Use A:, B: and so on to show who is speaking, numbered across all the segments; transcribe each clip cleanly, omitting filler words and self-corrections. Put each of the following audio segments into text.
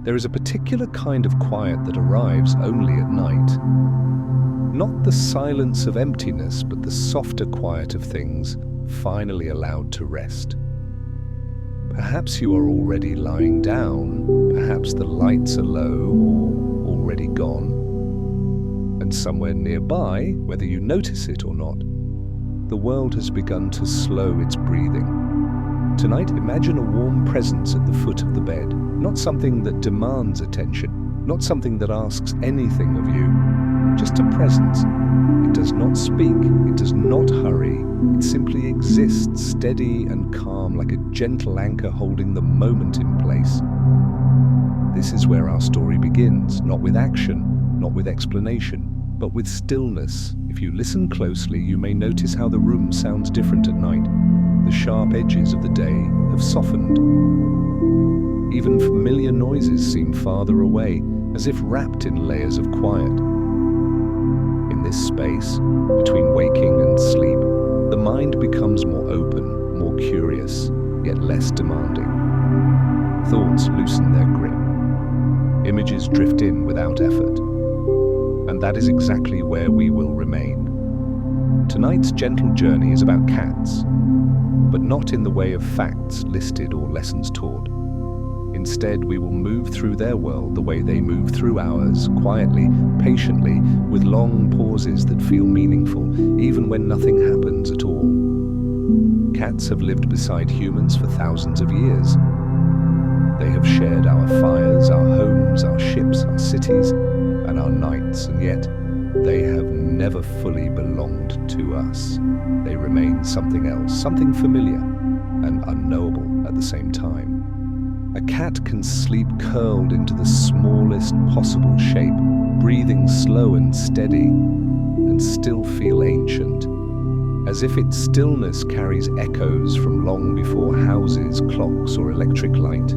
A: There is a particular kind of quiet that arrives only at night. Not the silence of emptiness, but the softer quiet of things finally allowed to rest. Perhaps you are already lying down, perhaps the lights are low or already gone. And somewhere nearby, whether you notice it or not, the world has begun to slow its breathing. Tonight, imagine a warm presence at the foot of the bed, not something that demands attention, not something that asks anything of you, just a presence. It does not speak, it does not hurry, it simply exists, steady and calm, like a gentle anchor holding the moment in place. This is where our story begins, not with action, not with explanation, but with stillness. If you listen closely, you may notice how the room sounds different at night. The sharp edges of the day have softened. Even familiar noises seem farther away, as if wrapped in layers of quiet. In this space, between waking and sleep, the mind becomes more open, more curious, yet less demanding. Thoughts loosen their grip. Images drift in without effort. And that is exactly where we will remain. Tonight's gentle journey is about cats, but not in the way of facts listed or lessons taught. Instead, we will move through their world the way they move through ours, quietly, patiently, with long pauses that feel meaningful, even when nothing happens at all. Cats have lived beside humans for thousands of years. They have shared our fires, our homes, our ships, our cities, and our nights, and yet they have never fully belonged to us. They remain something else, something familiar and unknowable at the same time. A cat can sleep curled into the smallest possible shape, breathing slow and steady, and still feel ancient, as if its stillness carries echoes from long before houses, clocks, or electric light.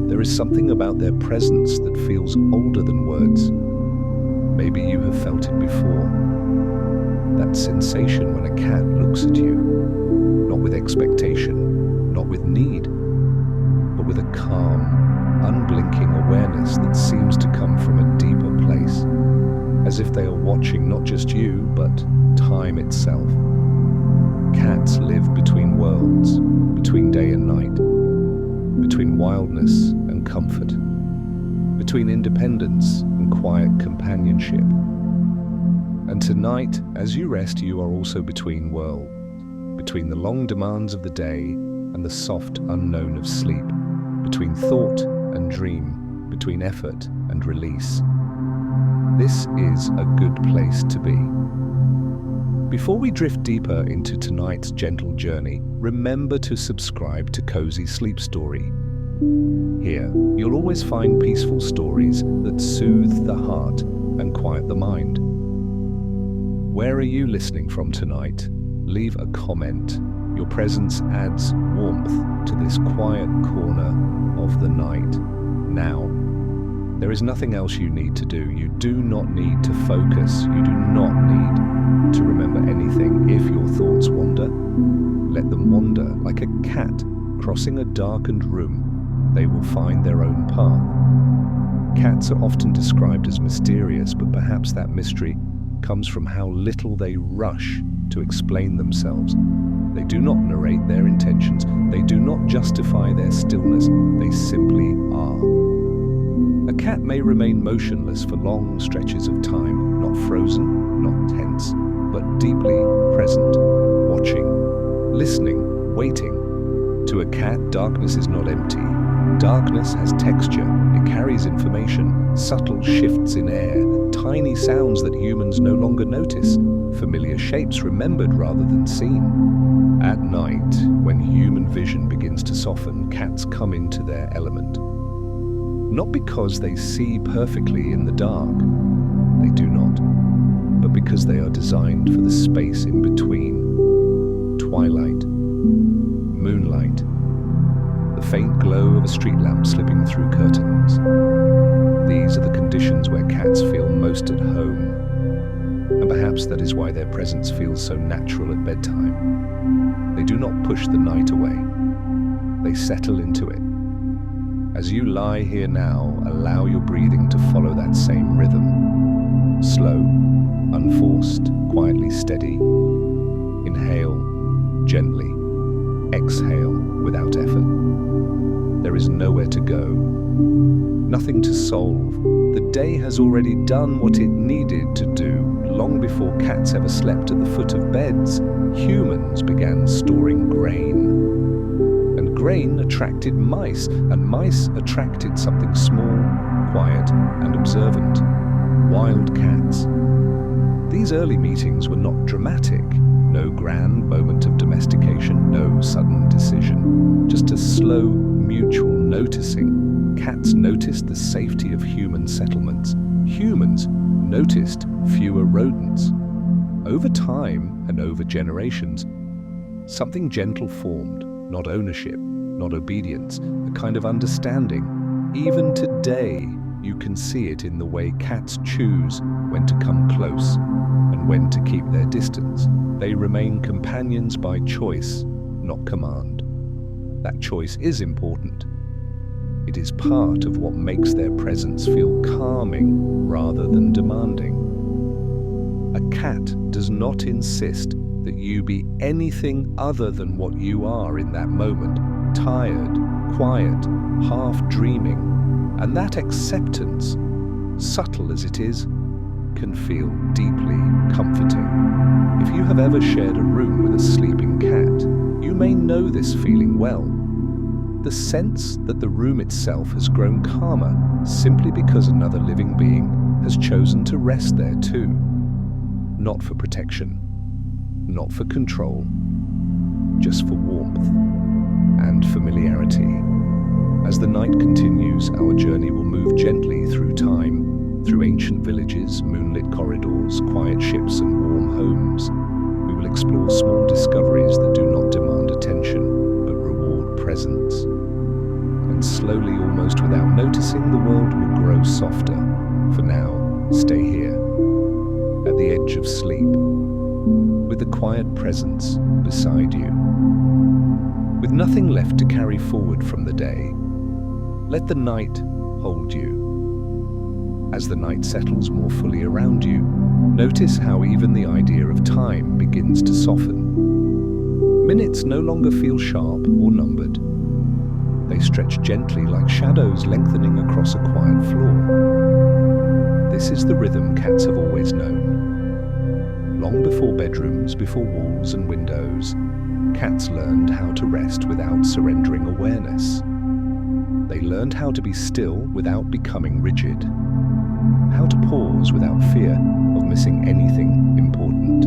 A: There is something about their presence that feels older than words. Maybe you have felt it before. That sensation when a cat looks at you, not with expectation, not with need, but with a calm, unblinking awareness that seems to come from a deeper place, as if they are watching not just you, but time itself. Cats live between worlds, between day and night, between wildness and comfort, between independence and quiet companionship. And tonight, as you rest, you are also between worlds, between the long demands of the day and the soft unknown of sleep, between thought and dream, between effort and release. This is a good place to be. Before we drift deeper into tonight's gentle journey, remember to subscribe to Cozy Sleep Story. Here, you'll always find peaceful stories that soothe the heart and quiet the mind. Where are you listening from tonight? Leave a comment. Your presence adds warmth to this quiet corner of the night. Now, there is nothing else you need to do. You do not need to focus. You do not need to remember anything. If your thoughts wander, let them wander like a cat crossing a darkened room. They will find their own path. Cats are often described as mysterious, but perhaps that mystery comes from how little they rush to explain themselves. They do not narrate their intentions. They do not justify their stillness. They simply are. A cat may remain motionless for long stretches of time, not frozen, not tense, but deeply present, watching, listening, waiting. To a cat, darkness is not empty. Darkness has texture. It carries information, subtle shifts in air, tiny sounds that humans no longer notice, familiar shapes remembered rather than seen. At night, when human vision begins to soften, cats come into their element. Not because they see perfectly in the dark, they do not, but because they are designed for the space in between. Twilight, moonlight, the faint glow of a street lamp slipping through curtains. These are the conditions where cats feel most at home, and perhaps that is why their presence feels so natural at bedtime. They do not push the night away. They settle into it. As you lie here now, allow your breathing to follow that same rhythm. Slow, unforced, quietly steady. Inhale gently. Exhale without effort. There is nowhere to go, nothing to solve. The day has already done what it needed to do. Long before cats ever slept at the foot of beds, humans began storing grain. And grain attracted mice, and mice attracted something small, quiet, and observant: wild cats. These early meetings were not dramatic. No grand moment of domestication, no sudden decision. Just a slow, mutual noticing. Cats noticed the safety of human settlements. Humans noticed fewer rodents. Over time and over generations, something gentle formed. Not ownership, not obedience, a kind of understanding. Even today, you can see it in the way cats choose when to come close and when to keep their distance. They remain companions by choice, not command. That choice is important. It is part of what makes their presence feel calming rather than demanding. A cat does not insist that you be anything other than what you are in that moment: tired, quiet, half dreaming. And that acceptance, subtle as it is, can feel deeply comforting. If you have ever shared a room with a sleeping cat, you may know this feeling well. The sense that the room itself has grown calmer simply because another living being has chosen to rest there too. Not for protection, not for control, just for warmth and familiarity. As the night continues, our journey will move gently through time, through ancient villages, moonlit corridors, quiet ships, and warm homes. We will explore small discoveries that do not demand attention, but reward presence. And slowly, almost without noticing, the world will grow softer. For now, stay here, at the edge of sleep, with a quiet presence beside you. With nothing left to carry forward from the day, let the night hold you. As the night settles more fully around you, notice how even the idea of time begins to soften. Minutes no longer feel sharp or numbered. They stretch gently like shadows lengthening across a quiet floor. This is the rhythm cats have always known. Long before bedrooms, before walls and windows, cats learned how to rest without surrendering awareness. They learned how to be still without becoming rigid, how to pause without fear of missing anything important.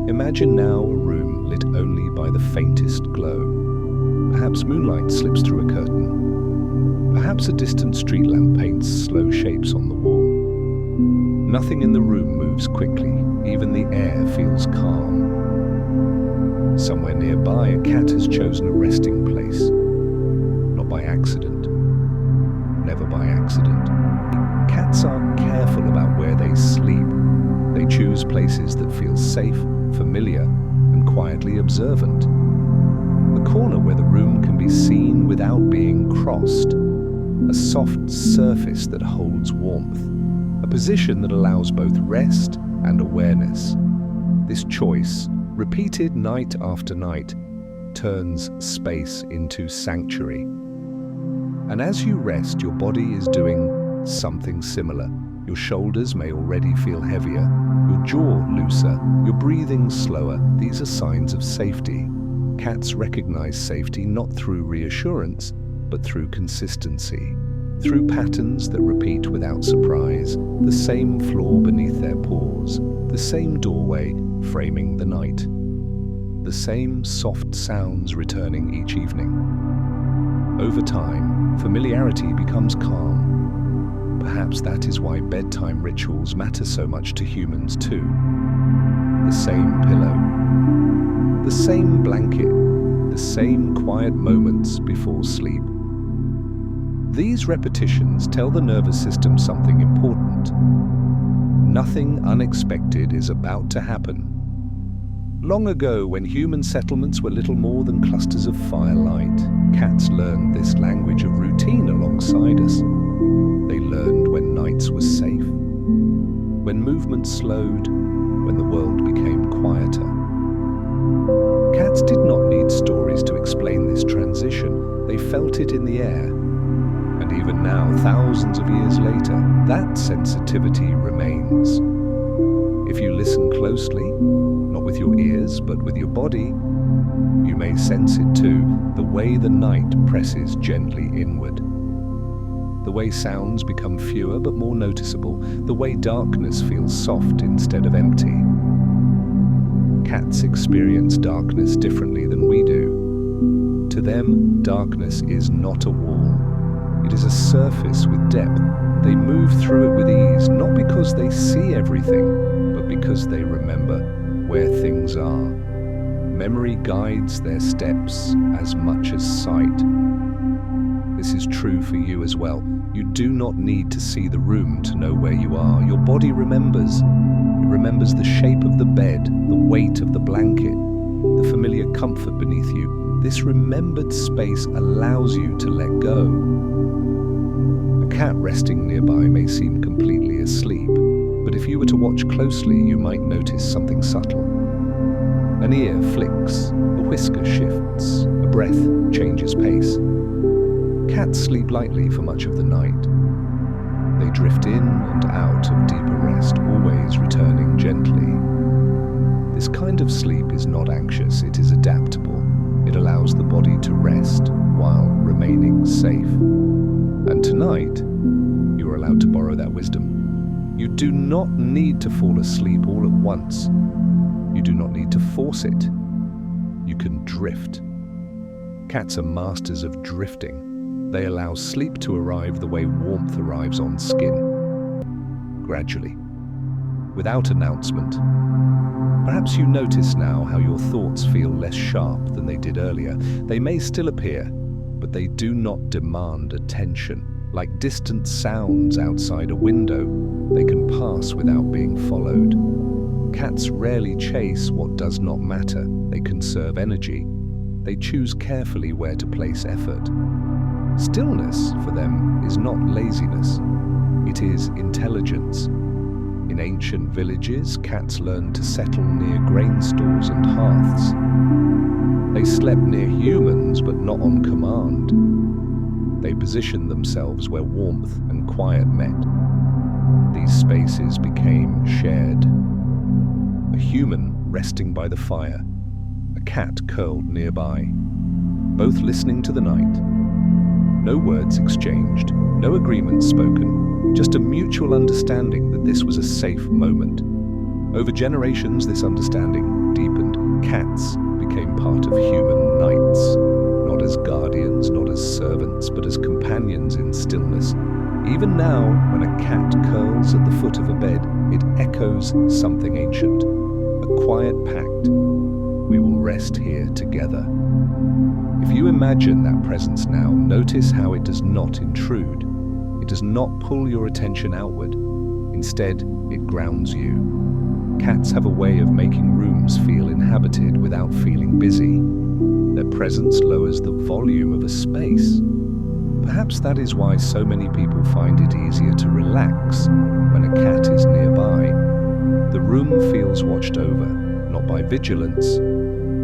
A: Imagine now a room lit only by the faintest glow. Perhaps moonlight slips through a curtain. Perhaps a distant street lamp paints slow shapes on the wall. Nothing in the room moves quickly, even the air feels calm. Somewhere nearby, a cat has chosen a resting place. Not by accident. Never by accident. Cats are careful about where they sleep. They choose places that feel safe, familiar, and quietly observant. A corner where the room can be seen without being crossed. A soft surface that holds warmth. A position that allows both rest and awareness. This choice, repeated night after night, turns space into sanctuary. And as you rest, your body is doing something similar. Your shoulders may already feel heavier, your jaw looser, your breathing slower. These are signs of safety. Cats recognize safety not through reassurance, but through consistency. Through patterns that repeat without surprise, the same floor beneath their paws, the same doorway framing the night, the same soft sounds returning each evening. Over time, familiarity becomes calm. Perhaps that is why bedtime rituals matter so much to humans too. The same pillow, the same blanket, the same quiet moments before sleep. These repetitions tell the nervous system something important. Nothing unexpected is about to happen. Long ago, when human settlements were little more than clusters of firelight, cats learned this language of routine alongside us. They learned when nights were safe, when movement slowed, when the world became quieter. Cats did not need stories to explain this transition. They felt it in the air. And even now, thousands of years later, that sensitivity remains. If you listen closely, not with your ears, but with your body, you may sense it too, the way the night presses gently inward. The way sounds become fewer but more noticeable, the way darkness feels soft instead of empty. Cats experience darkness differently than we do. To them, darkness is not a wall. It is a surface with depth. They move through it with ease, not because they see everything, but because they remember where things are. Memory guides their steps as much as sight. This is true for you as well. You do not need to see the room to know where you are. Your body remembers. It remembers the shape of the bed, the weight of the blanket, the familiar comfort beneath you. This remembered space allows you to let go. A cat resting nearby may seem completely asleep, but if you were to watch closely, you might notice something subtle. An ear flicks, a whisker shifts, a breath changes pace. Cats sleep lightly for much of the night. They drift in and out of deeper rest, always returning gently. This kind of sleep is not anxious, it is adaptable. It allows the body to rest while remaining safe. And tonight, you are allowed to borrow that wisdom. You do not need to fall asleep all at once. You do not need to force it. You can drift. Cats are masters of drifting. They allow sleep to arrive the way warmth arrives on skin. Gradually, without announcement. Perhaps you notice now how your thoughts feel less sharp than they did earlier. They may still appear, but they do not demand attention. Like distant sounds outside a window, they can pass without being followed. Cats rarely chase what does not matter. They conserve energy. They choose carefully where to place effort. Stillness, for them, is not laziness. It is intelligence. In ancient villages, cats learned to settle near grain stores and hearths. They slept near humans, but not on command. They positioned themselves where warmth and quiet met. These spaces became shared. A human resting by the fire, a cat curled nearby, both listening to the night. No words exchanged, no agreements spoken, just a mutual understanding that this was a safe moment. Over generations, this understanding deepened. Cats became part of human nights, not as guardians, not as servants, but as companions in stillness. Even now, when a cat curls at the foot of a bed, it echoes something ancient, a quiet pact. We will rest here together. If you imagine that presence now, notice how it does not intrude. It does not pull your attention outward. Instead, it grounds you. Cats have a way of making rooms feel inhabited without feeling busy. Their presence lowers the volume of a space. Perhaps that is why so many people find it easier to relax when a cat is nearby. The room feels watched over, not by vigilance,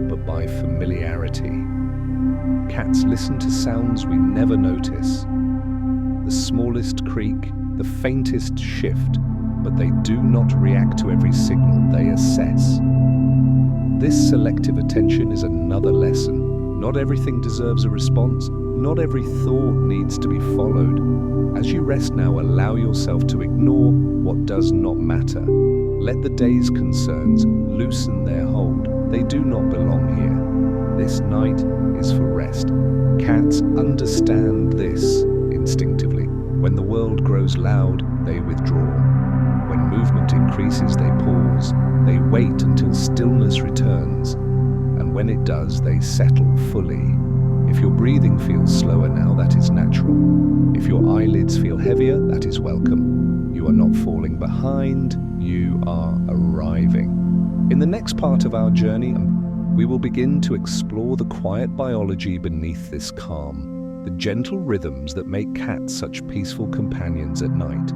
A: but by familiarity. Cats listen to sounds we never notice. The smallest creak, the faintest shift, but they do not react to every signal, they assess. This selective attention is another lesson. Not everything deserves a response. Not every thought needs to be followed. As you rest now, allow yourself to ignore what does not matter. Let the day's concerns loosen their hold. They do not belong here. This night is for rest. Cats understand this instinctively. When the world grows loud, they withdraw. When movement increases, they pause. They wait until stillness returns. And when it does, they settle fully. If your breathing feels slower now, that is natural. If your eyelids feel heavier, that is welcome. You are not falling behind, you are arriving. In the next part of our journey, we will begin to explore the quiet biology beneath this calm, the gentle rhythms that make cats such peaceful companions at night.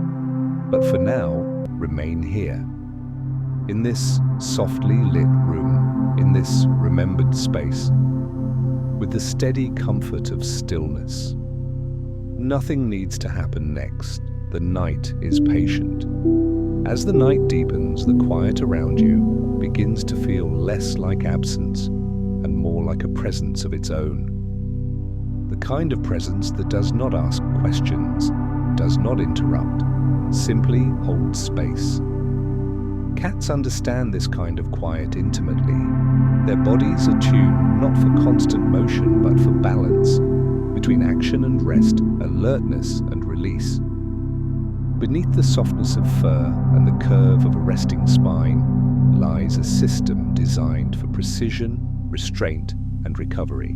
A: But for now, remain here, in this softly lit room, in this remembered space, with the steady comfort of stillness. Nothing needs to happen next. The night is patient. As the night deepens, the quiet around you begins to feel less like absence and more like a presence of its own. The kind of presence that does not ask questions, does not interrupt, simply holds space. Cats understand this kind of quiet intimately. Their bodies are tuned not for constant motion but for balance, between action and rest, alertness and release. Beneath the softness of fur and the curve of a resting spine lies a system designed for precision, restraint, and recovery.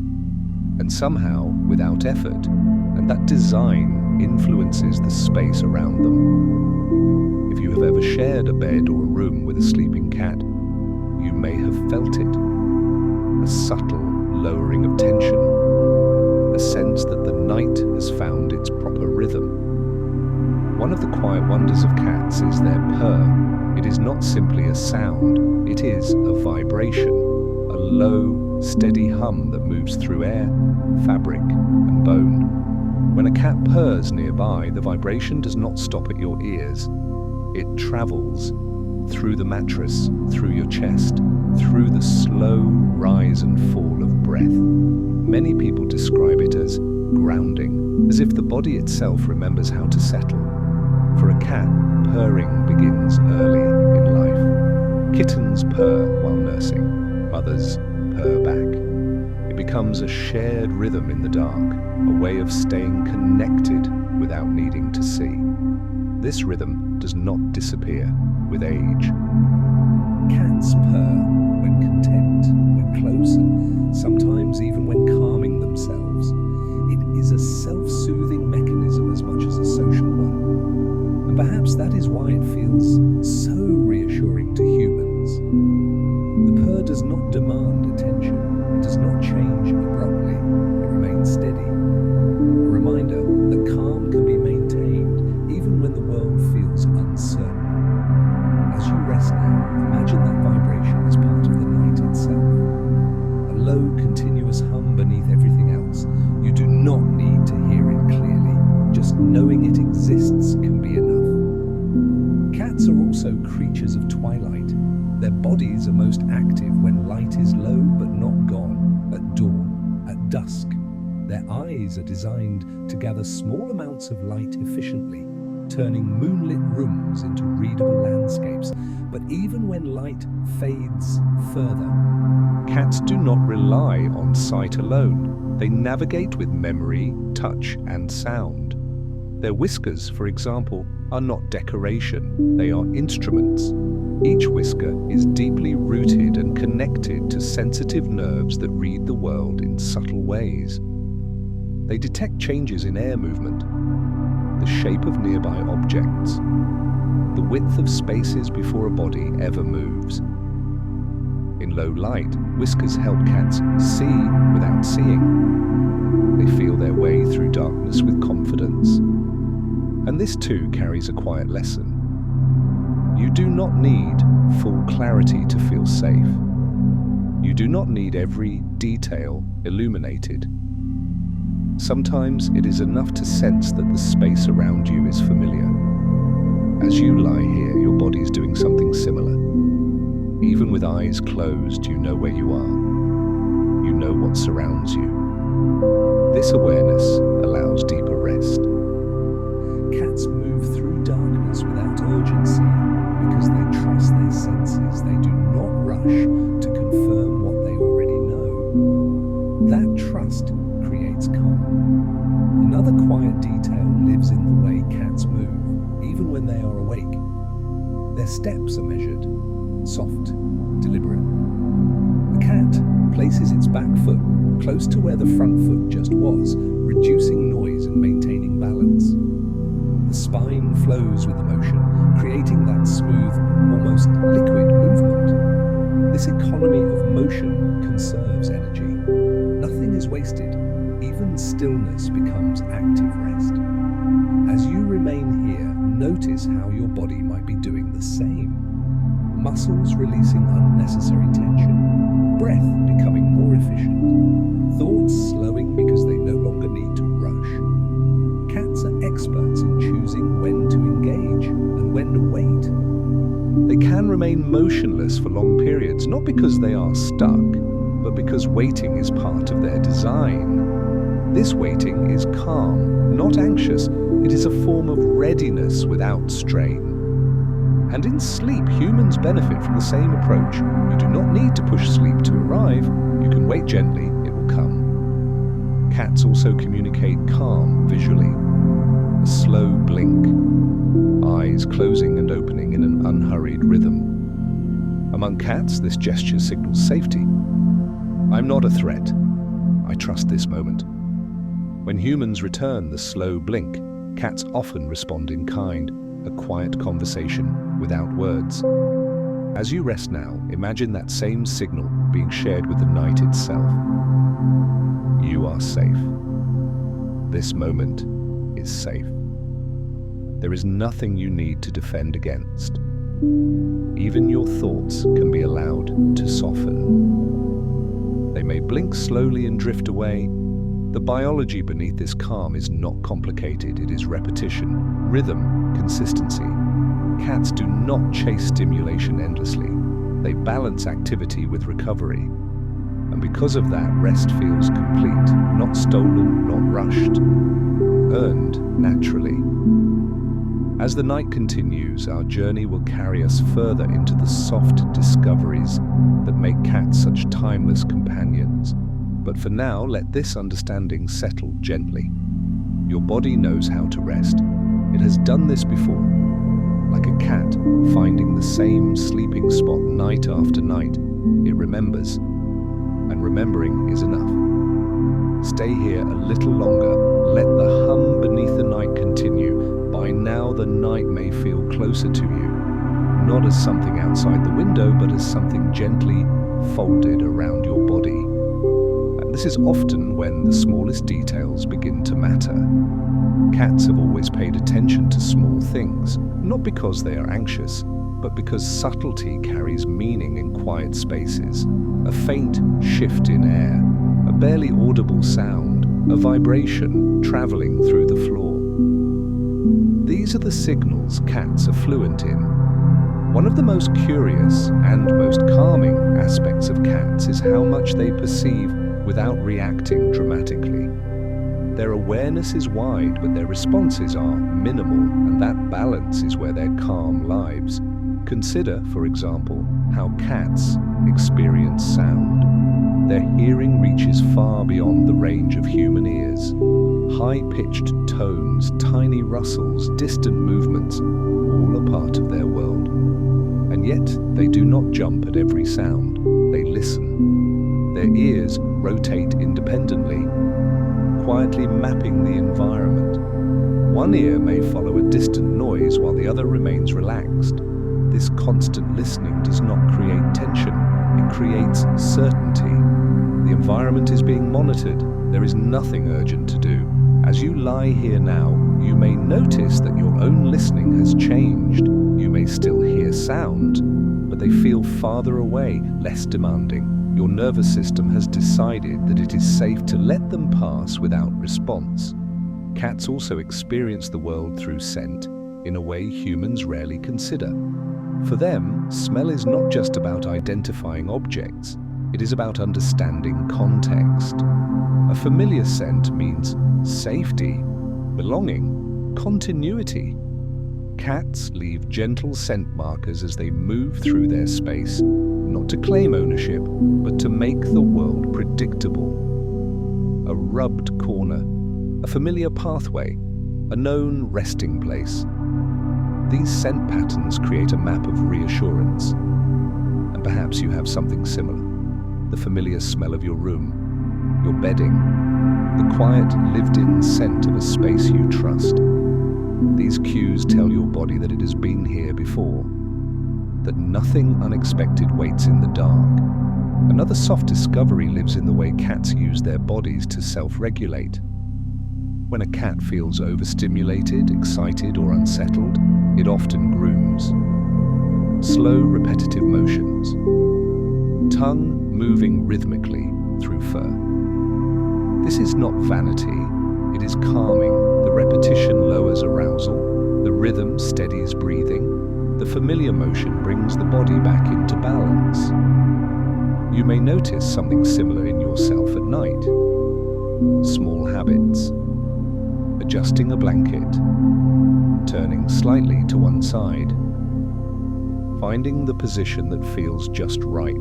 A: And somehow, without effort, and that design influences the space around them. If you have ever shared a bed or a room with a sleeping cat, you may have felt it. A subtle lowering of tension, a sense that the night has found its proper rhythm. One of the quiet wonders of cats is their purr. It is not simply a sound, it is a vibration, a low, steady hum that moves through air, fabric, and bone. When a cat purrs nearby, the vibration does not stop at your ears. It travels through the mattress, through your chest, through the slow rise and fall of breath. Many people describe it as grounding, as if the body itself remembers how to settle. For a cat, purring begins early in life. Kittens purr while nursing, mothers purr back. It becomes a shared rhythm in the dark, a way of staying connected without needing to see. This rhythm does not disappear with age. Cats purr when content, when close, and sometimes even when calming themselves. It is a self-soothing mechanism as much as a social one. And perhaps that is why it feels so reassuring to humans. The purr does not demand attention. It does not change abruptly. It remains steady. A reminder that calm can be maintained even when the world feels uncertain. As you rest now, imagine that vibration as part of the night itself. A low, continuous hum beneath everything else. You do not need to hear it clearly. Just knowing it exists can be enough. Cats are also creatures of twilight. Their bodies are most active when light is low but not gone, at dawn, at dusk. Their eyes are designed to gather small amounts of light efficiently, turning moonlit rooms into readable landscapes. But even when light fades further, cats do not rely on sight alone. They navigate with memory, touch, and sound. Their whiskers, for example, are not decoration, they are instruments. Each whisker is deeply rooted and connected to sensitive nerves that read the world in subtle ways. They detect changes in air movement, the shape of nearby objects, the width of spaces before a body ever moves. In low light, whiskers help cats see without seeing. They feel their way through darkness with confidence. And this too carries a quiet lesson. You do not need full clarity to feel safe. You do not need every detail illuminated. Sometimes it is enough to sense that the space around you is familiar. As you lie here, your body is doing something similar. Even with eyes closed, you know where you are. You know what surrounds you. This awareness allows deeper rest. Cats move through darkness without urgency because they trust their senses. They do not rush to confirm what they already know. That trust creates calm. Another quiet detail lives in the way cats move, even when they are awake. Their steps are measured, soft, deliberate. The cat places its back foot close to where the front foot just was, reducing noise and maintaining balance. The spine flows with the motion, creating that smooth, almost liquid movement. notice how your body might be doing the same. Muscles releasing unnecessary tension, breath becoming more efficient, thoughts slowing because they no longer need to rush. Cats are experts in choosing when to engage and when to wait. They can remain motionless for long periods, not because they are stuck, but because waiting is part of their design. This waiting is calm, not anxious. It is a form of readiness without strain. And in sleep, humans benefit from the same approach. You do not need to push sleep to arrive. You can wait gently, it will come. Cats also communicate calm visually. A slow blink, eyes closing and opening in an unhurried rhythm. Among cats, this gesture signals safety. I'm not a threat. I trust this moment. When humans return the slow blink, cats often respond in kind, a quiet conversation without words. As you rest now, imagine that same signal being shared with the night itself. You are safe. This moment is safe. There is nothing you need to defend against. Even your thoughts can be allowed to soften. They may blink slowly and drift away. The biology beneath this calm is not complicated. It is repetition, rhythm, consistency. Cats do not chase stimulation endlessly. They balance activity with recovery. And because of that, rest feels complete, not stolen, not rushed, earned naturally. As the night continues, our journey will carry us further into the soft discoveries that make cats such timeless companions. But for now, let this understanding settle gently. Your body knows how to rest. It has done this before. Like a cat finding the same sleeping spot night after night, it remembers. And remembering is enough. Stay here a little longer. Let the hum beneath the night continue. By now, the night may feel closer to you, not as something outside the window, but as something gently folded around your body. This is often when the smallest details begin to matter. Cats have always paid attention to small things, not because they are anxious, but because subtlety carries meaning in quiet spaces. A faint shift in air, a barely audible sound, a vibration traveling through the floor. These are the signals cats are fluent in. One of the most curious and most calming aspects of cats is how much they perceive without reacting dramatically. Their awareness is wide, but their responses are minimal, and that balance is where their calm lives. Consider, for example, how cats experience sound. Their hearing reaches far beyond the range of human ears. High-pitched tones, tiny rustles, distant movements, all are part of their world. And yet, they do not jump at every sound. They listen. Their ears rotate independently, quietly mapping the environment. One ear may follow a distant noise while the other remains relaxed. This constant listening does not create tension, it creates certainty. The environment is being monitored. There is nothing urgent to do. As you lie here now, you may notice that your own listening has changed. You may still hear sound, but they feel farther away, less demanding. Your nervous system has decided that it is safe to let them pass without response. Cats also experience the world through scent in a way humans rarely consider. For them, smell is not just about identifying objects, it is about understanding context. A familiar scent means safety, belonging, continuity. Cats leave gentle scent markers as they move through their space, not to claim ownership, but to make the world predictable. A rubbed corner, a familiar pathway, a known resting place. These scent patterns create a map of reassurance. And perhaps you have something similar. The familiar smell of your room, your bedding, the quiet, lived-in scent of a space you trust. These cues tell your body that it has been here before, that nothing unexpected waits in the dark. Another soft discovery lives in the way cats use their bodies to self-regulate. When a cat feels overstimulated, excited, or unsettled, it often grooms. Slow, repetitive motions. Tongue moving rhythmically through fur. This is not vanity, it is calming. The repetition lowers arousal, the rhythm steadies breathing, the familiar motion brings the body back into balance. You may notice something similar in yourself at night. Small habits. Adjusting a blanket, turning slightly to one side, finding the position that feels just right.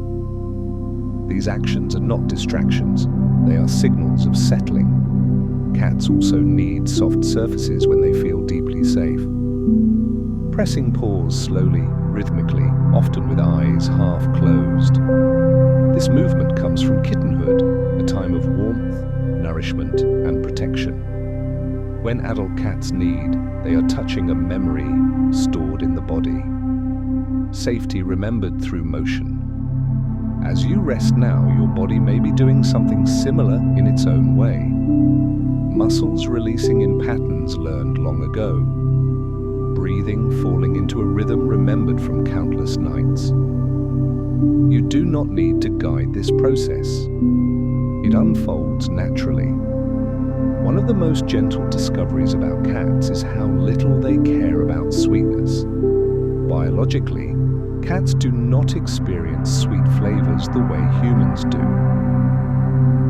A: These actions are not distractions, they are signals of settling. Cats also need soft surfaces when they feel deeply safe. Pressing paws slowly, rhythmically, often with eyes half closed. This movement comes from kittenhood, a time of warmth, nourishment, and protection. When adult cats need, they are touching a memory stored in the body. Safety remembered through motion. As you rest now, your body may be doing something similar in its own way. Muscles releasing in patterns learned long ago. Breathing falling into a rhythm remembered from countless nights. You do not need to guide this process. It unfolds naturally. One of the most gentle discoveries about cats is how little they care about sweetness. Biologically, cats do not experience sweet flavors the way humans do.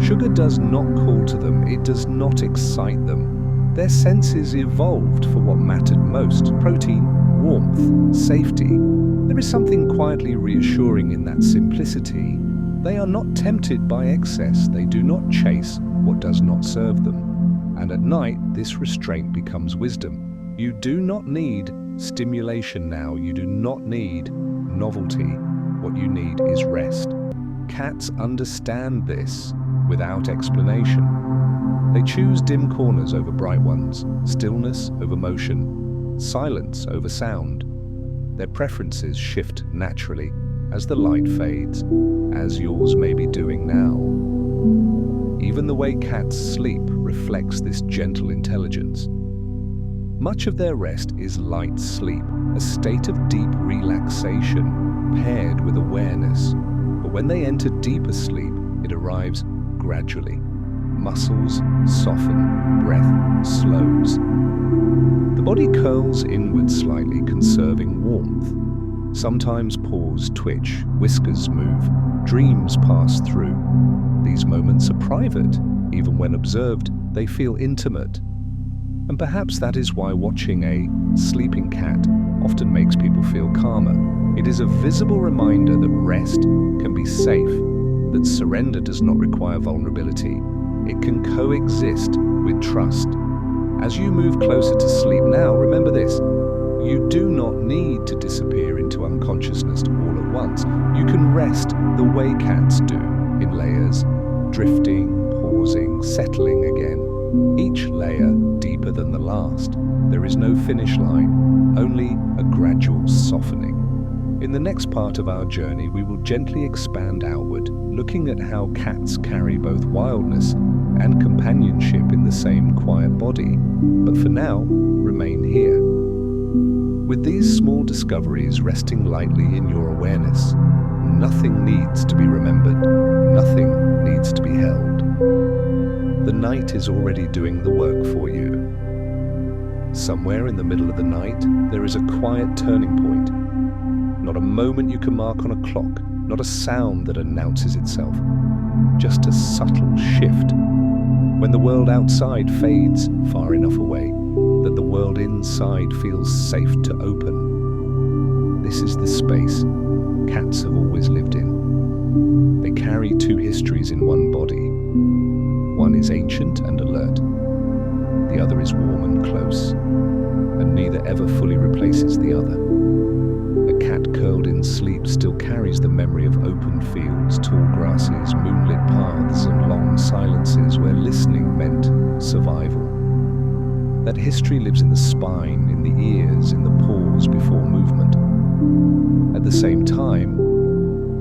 A: Sugar does not call to them, it does not excite them. Their senses evolved for what mattered most: protein, warmth, safety. There is something quietly reassuring in that simplicity. They are not tempted by excess, they do not chase what does not serve them. And at night, this restraint becomes wisdom. You do not need stimulation now, you do not need novelty. What you need is rest. Cats understand this without explanation. They choose dim corners over bright ones, stillness over motion, silence over sound. Their preferences shift naturally as the light fades, as yours may be doing now. Even the way cats sleep reflects this gentle intelligence. Much of their rest is light sleep, a state of deep relaxation paired with awareness. But when they enter deeper sleep, it arrives gradually. Muscles soften, breath slows. The body curls inward slightly, conserving warmth. Sometimes paws twitch, whiskers move, dreams pass through. These moments are private. Even when observed, they feel intimate. And perhaps that is why watching a sleeping cat often makes people feel calmer. It is a visible reminder that rest can be safe, that surrender does not require vulnerability. It can coexist with trust. As you move closer to sleep now, remember this: you do not need to disappear into unconsciousness all at once. You can rest the way cats do, in layers, drifting, pausing, settling again. Each layer deeper than the last. There is no finish line, only a gradual softening. In the next part of our journey, we will gently expand outward, looking at how cats carry both wildness and companionship in the same quiet body. But for now, remain here. With these small discoveries resting lightly in your awareness, nothing needs to be remembered, nothing needs to be held. The night is already doing the work for you. Somewhere in the middle of the night, there is a quiet turning point. Not a moment you can mark on a clock, not a sound that announces itself, just a subtle shift. When the world outside fades far enough away that the world inside feels safe to open. This is the space cats have always lived in. They carry two histories in one body. One is ancient and alert, the other is warm and close, and neither ever fully replaces the other. A cat curled in sleep still carries the memory of open fields, tall grasses, moonlit paths, and long silences where listening meant survival. That history lives in the spine, in the ears, in the pause before movement. At the same time,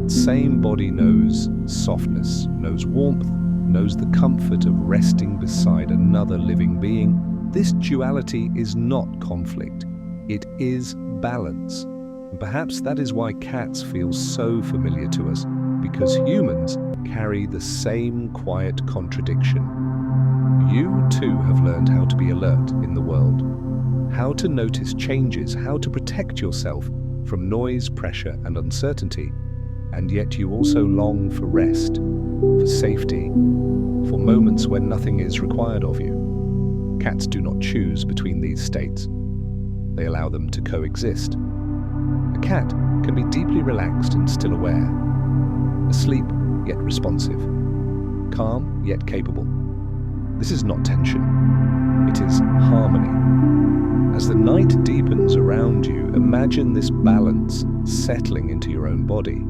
A: the same body knows softness, knows warmth, knows the comfort of resting beside another living being, this duality is not conflict. It is balance. And perhaps that is why cats feel so familiar to us, because humans carry the same quiet contradiction. You too have learned how to be alert in the world, how to notice changes, how to protect yourself from noise, pressure, and uncertainty. And yet you also long for rest, for safety, for moments when nothing is required of you. Cats do not choose between these states. They allow them to coexist. A cat can be deeply relaxed and still aware, asleep yet responsive, calm yet capable. This is not tension, it is harmony. As the night deepens around you, imagine this balance settling into your own body.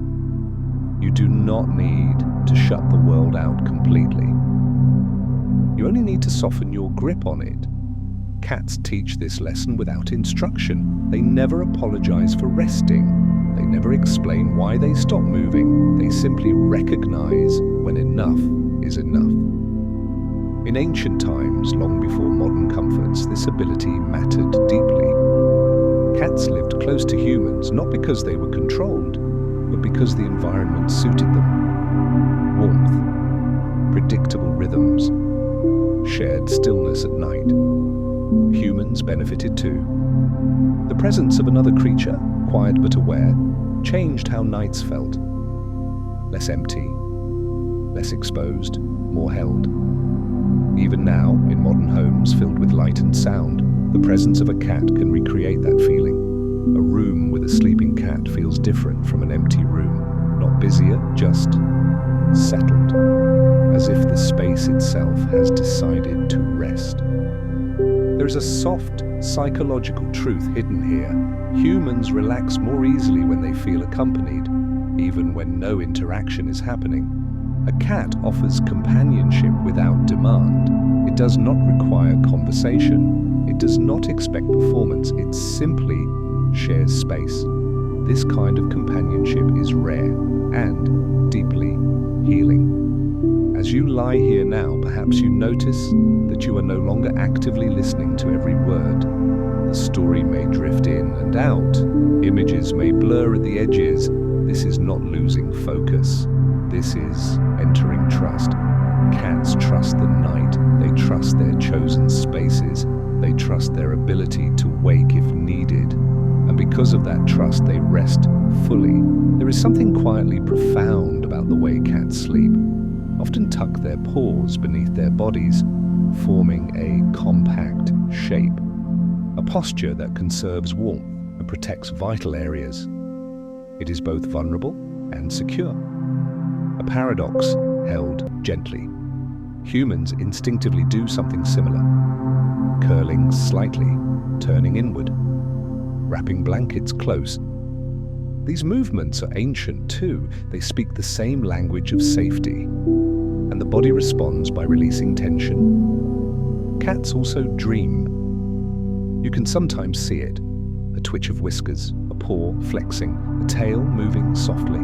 A: You do not need to shut the world out completely. You only need to soften your grip on it. Cats teach this lesson without instruction. They never apologize for resting. They never explain why they stop moving. They simply recognize when enough is enough. In ancient times, long before modern comforts, this ability mattered deeply. Cats lived close to humans not because they were controlled, but because the environment suited them. Warmth, predictable rhythms, shared stillness at night. Humans benefited too. The presence of another creature, quiet but aware, changed how nights felt. Less empty, less exposed, more held. Even now, in modern homes filled with light and sound, the presence of a cat can recreate that feeling. A room with a sleeping cat feels different from an empty room. Not busier, just settled, as if the space itself has decided to rest. There is a soft, psychological truth hidden here. Humans relax more easily when they feel accompanied, even when no interaction is happening. A cat offers companionship without demand. It does not require conversation. It does not expect performance. It simply shares space. This kind of companionship is rare and deeply healing. As you lie here now, perhaps you notice that you are no longer actively listening to every word. The story may drift in and out. Images may blur at the edges. This is not losing focus. This is entering trust. Cats trust the night. They trust their chosen spaces. They trust their ability to wake if needed. And because of that trust, they rest fully. There is something quietly profound about the way cats sleep. Often tuck their paws beneath their bodies, forming a compact shape. A posture that conserves warmth and protects vital areas. It is both vulnerable and secure. A paradox held gently. Humans instinctively do something similar, curling slightly, turning inward, wrapping blankets close. These movements are ancient too. They speak the same language of safety, and the body responds by releasing tension. Cats also dream. You can sometimes see it, a twitch of whiskers, a paw flexing, a tail moving softly.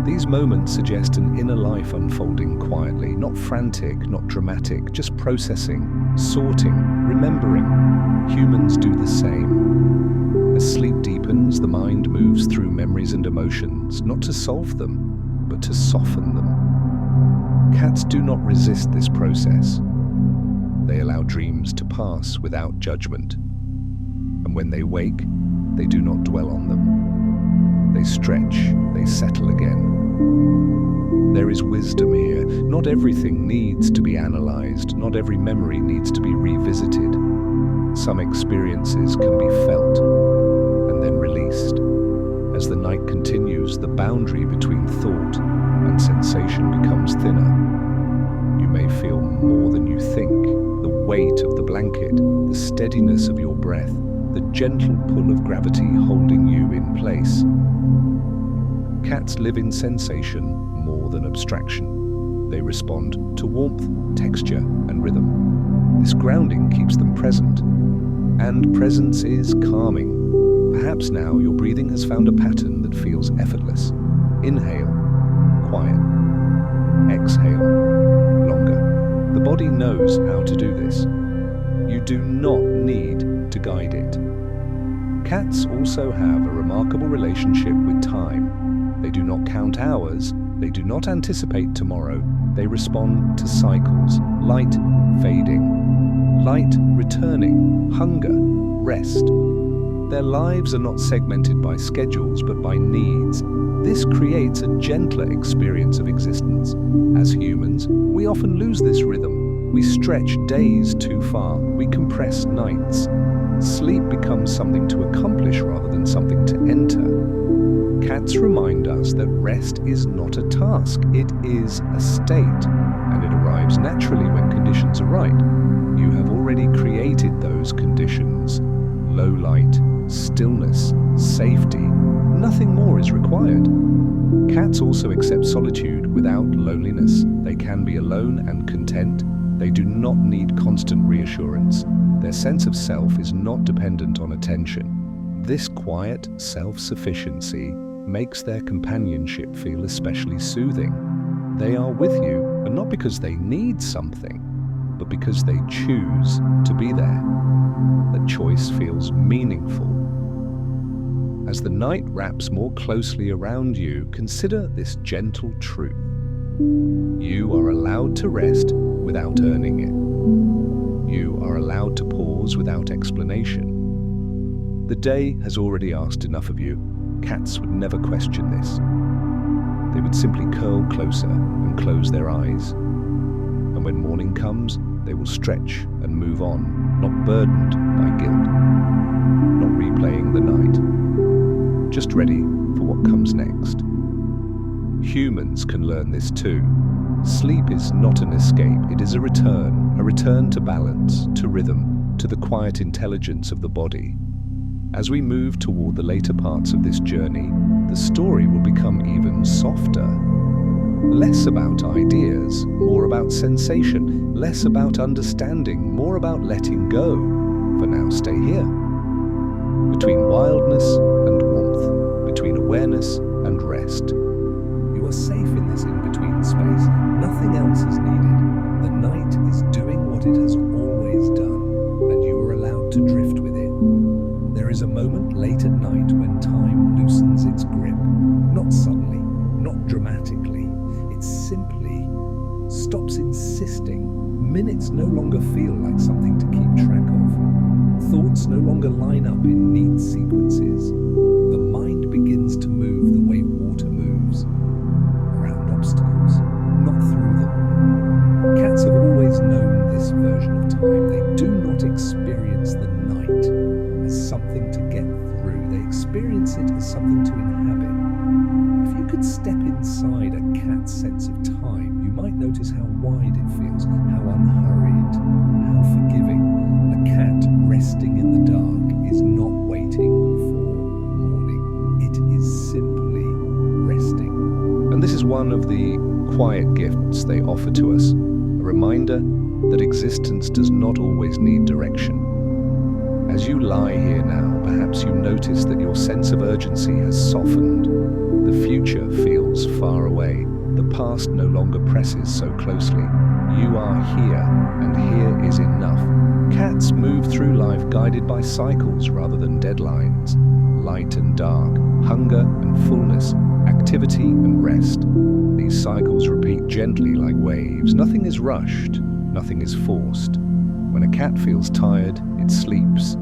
A: These moments suggest an inner life unfolding quietly, not frantic, not dramatic, just processing, sorting, remembering. Humans do the same. As sleep deepens, the mind moves through memories and emotions, not to solve them, but to soften them. Cats do not resist this process. They allow dreams to pass without judgment. And when they wake, they do not dwell on them. They stretch, they settle again. There is wisdom here. Not everything needs to be analyzed. Not every memory needs to be revisited. Some experiences can be felt and then released. As the night continues, the boundary between thought and sensation becomes thinner. You may feel more than you think. The weight of the blanket, the steadiness of your breath, the gentle pull of gravity holding you in place. Cats live in sensation more than abstraction. They respond to warmth, texture, and rhythm. This grounding keeps them present. And presence is calming. Perhaps now your breathing has found a pattern that feels effortless. Inhale, quiet. exhale longer. The body knows how to do this. You do not need to guide it. Cats also have a remarkable relationship with time. They do not count hours, they do not anticipate tomorrow, they respond to cycles, light fading, light returning, hunger, rest. Their lives are not segmented by schedules but by needs. This creates a gentler experience of existence. As humans, we often lose this rhythm. We stretch days too far, we compress nights. Sleep becomes something to accomplish rather than something to enter. Cats remind us that rest is not a task, it is a state, and it arrives naturally when conditions are right. You have already created those conditions. Low light, stillness, safety, nothing more is required. Cats also accept solitude without loneliness. They can be alone and content. They do not need constant reassurance. Their sense of self is not dependent on attention. This quiet self-sufficiency makes their companionship feel especially soothing. They are with you, and not because they need something, but because they choose to be there. That choice feels meaningful. As the night wraps more closely around you, consider this gentle truth. You are allowed to rest without earning it. You are allowed to pause without explanation. The day has already asked enough of you. Cats would never question this. They would simply curl closer and close their eyes. And when morning comes, they will stretch and move on, not burdened by guilt, not replaying the night, just ready for what comes next. Humans can learn this too. Sleep is not an escape, it is a return to balance, to rhythm, to the quiet intelligence of the body. As we move toward the later parts of this journey, the story will become even softer. Less about ideas, more about sensation, less about understanding, more about letting go. For now, stay here. Between wildness and warmth, between awareness and rest. You are safe in this in-between space. Nothing else is needed. The night is doing what it has always done, and you are allowed to drift with it. There is a moment late at night when time loosens its grip. Not suddenly, not dramatically. It simply stops insisting. Minutes no longer feel like something to keep track of. Thoughts no longer line up in neat sequences. The mind begins to move the way water moves, around obstacles, not through them. Cats have always known this version of time. They do not experience the night as something to get through. They experience it as something to inhabit. If you could step inside a cat's sense of time, you might notice how wide it feels, how unhurried, how forgiving. A cat resting in the dark is not waiting for morning. It is simply resting. And this is one of the quiet gifts they offer to us, a reminder that existence does not always need direction. As you lie here now, perhaps you notice that your sense of urgency has softened. The future feels far away. The past no longer presses so closely. You are here, and here is enough. Cats move through life guided by cycles rather than deadlines. Light and dark, hunger and fullness, activity and rest. These cycles repeat gently like waves. Nothing is rushed, nothing is forced. When a cat feels tired, it sleeps.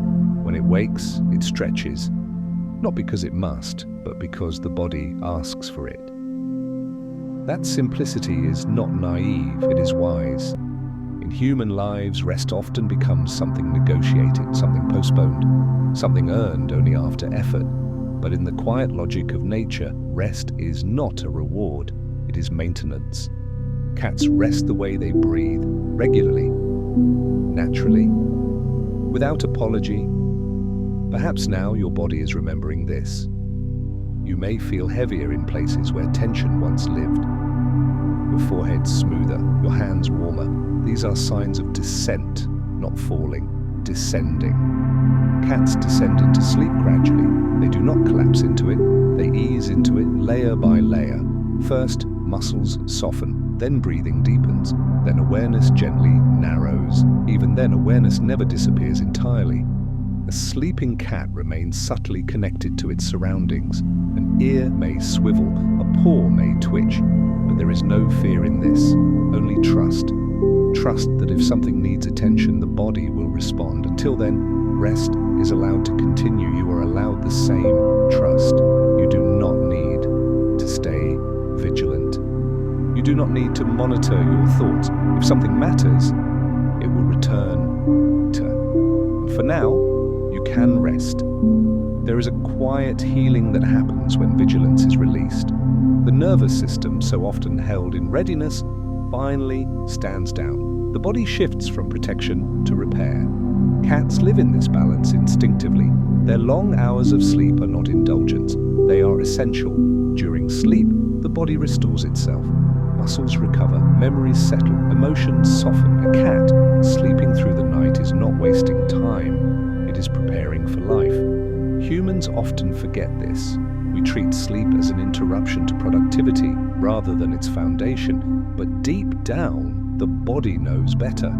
A: When it wakes, it stretches. Not because it must, but because the body asks for it. That simplicity is not naive, it is wise. In human lives, rest often becomes something negotiated, something postponed, something earned only after effort. But in the quiet logic of nature, rest is not a reward, it is maintenance. Cats rest the way they breathe, regularly, naturally, without apology. Perhaps now your body is remembering this. You may feel heavier in places where tension once lived. Your forehead smoother, your hands warmer. These are signs of descent, not falling, descending. Cats descend into sleep gradually. They do not collapse into it. They ease into it layer by layer. First, muscles soften, then breathing deepens, then awareness gently narrows. Even then, awareness never disappears entirely. A sleeping cat remains subtly connected to its surroundings. An ear may swivel, a paw may twitch, but there is no fear in this, only trust. Trust that if something needs attention, the body will respond. Until then, rest is allowed to continue. You are allowed the same trust. You do not need to stay vigilant. You do not need to monitor your thoughts. If something matters, it will return to. And for now, you can rest. There is a quiet healing that happens when vigilance is released. The nervous system, so often held in readiness, finally stands down. The body shifts from protection to repair. Cats live in this balance instinctively. Their long hours of sleep are not indulgence. They are essential. During sleep, the body restores itself. Muscles recover, memories settle, emotions soften. A cat sleeping through the night is not wasting time. It is preparing for life. Humans often forget this. We treat sleep as an interruption to productivity rather than its foundation. But deep down, the body knows better.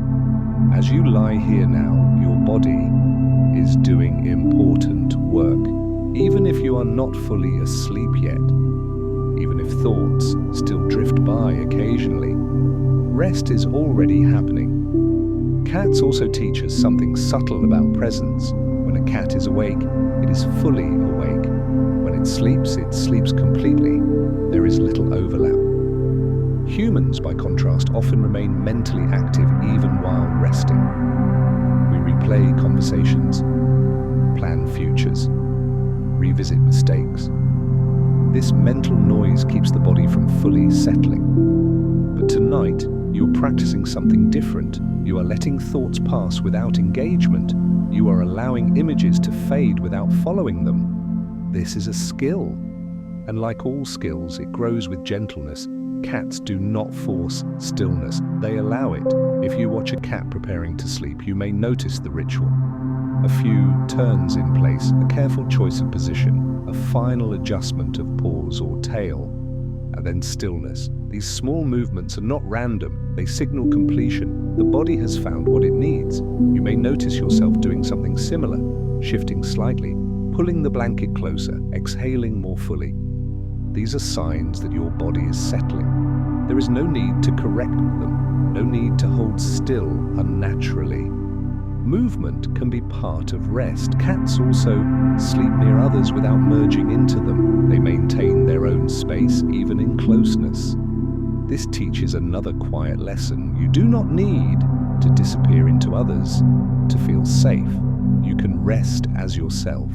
A: As you lie here now, your body is doing important work, even if you are not fully asleep yet, even if thoughts still drift by occasionally. Rest is already happening. Cats also teach us something subtle about presence. When a cat is awake, it is fully awake. When it sleeps completely. There is little overlap. Humans, by contrast, often remain mentally active even while resting. We replay conversations, plan futures, revisit mistakes. This mental noise keeps the body from fully settling. But tonight, you're practicing something different. You are letting thoughts pass without engagement. You are allowing images to fade without following them. This is a skill. And like all skills, it grows with gentleness. Cats do not force stillness, they allow it. If you watch a cat preparing to sleep, you may notice the ritual. A few turns in place, a careful choice of position, a final adjustment of paws or tail, and then stillness. These small movements are not random, they signal completion. The body has found what it needs. You may notice yourself doing something similar, shifting slightly, pulling the blanket closer, exhaling more fully. These are signs that your body is settling. There is no need to correct them, no need to hold still unnaturally. Movement can be part of rest. Cats also sleep near others without merging into them. They maintain their own space, even in closeness. This teaches another quiet lesson. You do not need to disappear into others to feel safe. You can rest as yourself,